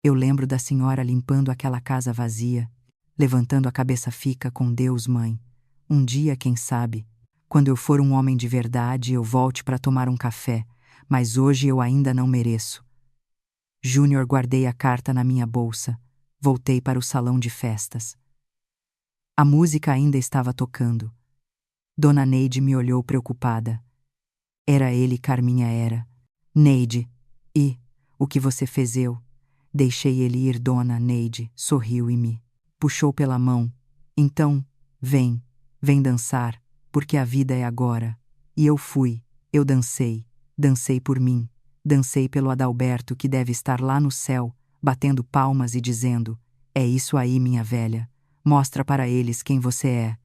A: eu lembro da senhora limpando aquela casa vazia, levantando a cabeça, fica com Deus, mãe. Um dia, quem sabe, quando eu for um homem de verdade, eu volte para tomar um café, mas hoje eu ainda não mereço. Júnior, guardei a carta na minha bolsa. Voltei para o salão de festas. A música ainda estava tocando. Dona Neide me olhou preocupada. Era ele, Carminha era. Neide, o que você fez eu? Deixei ele ir. Dona Neide sorriu e me puxou pela mão. Então, vem dançar, porque a vida é agora. E eu fui, eu dancei por mim, dancei pelo Adalberto que deve estar lá no céu, batendo palmas e dizendo: é isso aí, minha velha, mostra para eles quem você é.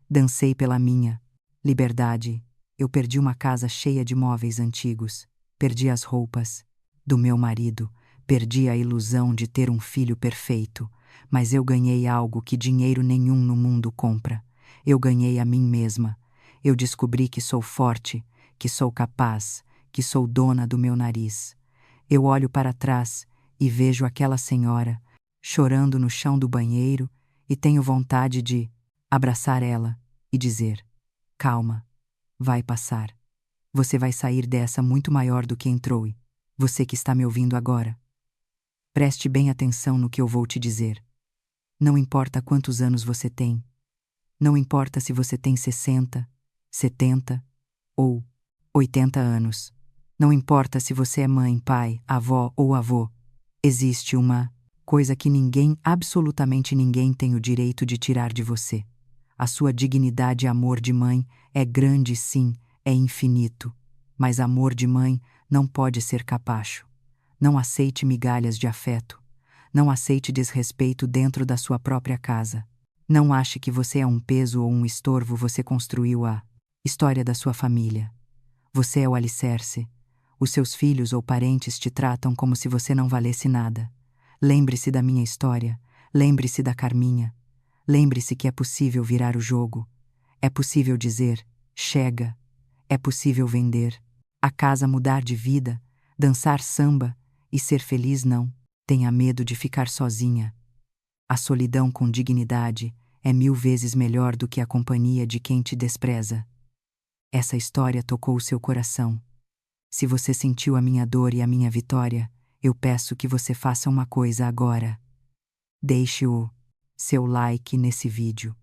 A: Dancei pela minha liberdade. Eu perdi uma casa cheia de móveis antigos, perdi as roupas do meu marido, perdi a ilusão de ter um filho perfeito, mas eu ganhei algo que dinheiro nenhum no mundo compra. Eu ganhei a mim mesma. Eu descobri que sou forte, que sou capaz, que sou dona do meu nariz. Eu olho para trás e vejo aquela senhora chorando no chão do banheiro e tenho vontade de abraçar ela e dizer: calma, vai passar. Você vai sair dessa muito maior do que entrou. E você que está me ouvindo agora, preste bem atenção no que eu vou te dizer. Não importa quantos anos você tem. Não importa se você tem 60, 70 ou 80 anos. Não importa se você é mãe, pai, avó ou avô. Existe uma coisa que ninguém, absolutamente ninguém, tem o direito de tirar de você. A sua dignidade e amor de mãe é grande, sim, é infinito. Mas amor de mãe não pode ser capacho. Não aceite migalhas de afeto. Não aceite desrespeito dentro da sua própria casa. Não ache que você é um peso ou um estorvo. Você construiu a história da sua família. Você é o alicerce. Os seus filhos ou parentes te tratam como se você não valesse nada. Lembre-se da minha história. Lembre-se da Carminha. Lembre-se que é possível virar o jogo. É possível dizer: chega. É possível vender a casa, mudar de vida, dançar samba e ser feliz. Não tenha medo de ficar sozinha. A solidão com dignidade é 1000 vezes melhor do que a companhia de quem te despreza. Essa história tocou o seu coração. Se você sentiu a minha dor e a minha vitória, eu peço que você faça uma coisa agora. Deixe o seu like nesse vídeo.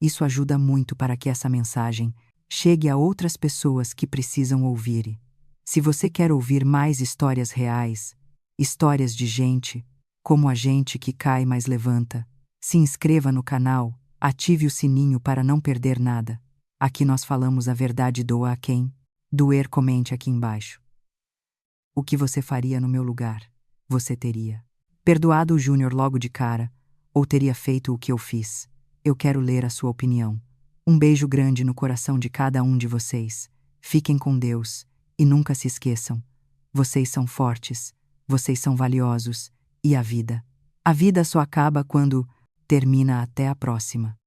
A: Isso ajuda muito para que essa mensagem chegue a outras pessoas que precisam ouvir. Se você quer ouvir mais histórias reais, histórias de gente, como a gente que cai mas levanta, se inscreva no canal, ative o sininho para não perder nada. Aqui nós falamos a verdade, doa a quem doer. Comente aqui embaixo. O que você faria no meu lugar? Você teria perdoado o Júnior logo de cara, ou teria feito o que eu fiz? Eu quero ler a sua opinião. Um beijo grande no coração de cada um de vocês. Fiquem com Deus e nunca se esqueçam. Vocês são fortes, vocês são valiosos e a vida só acaba quando termina. Até a próxima.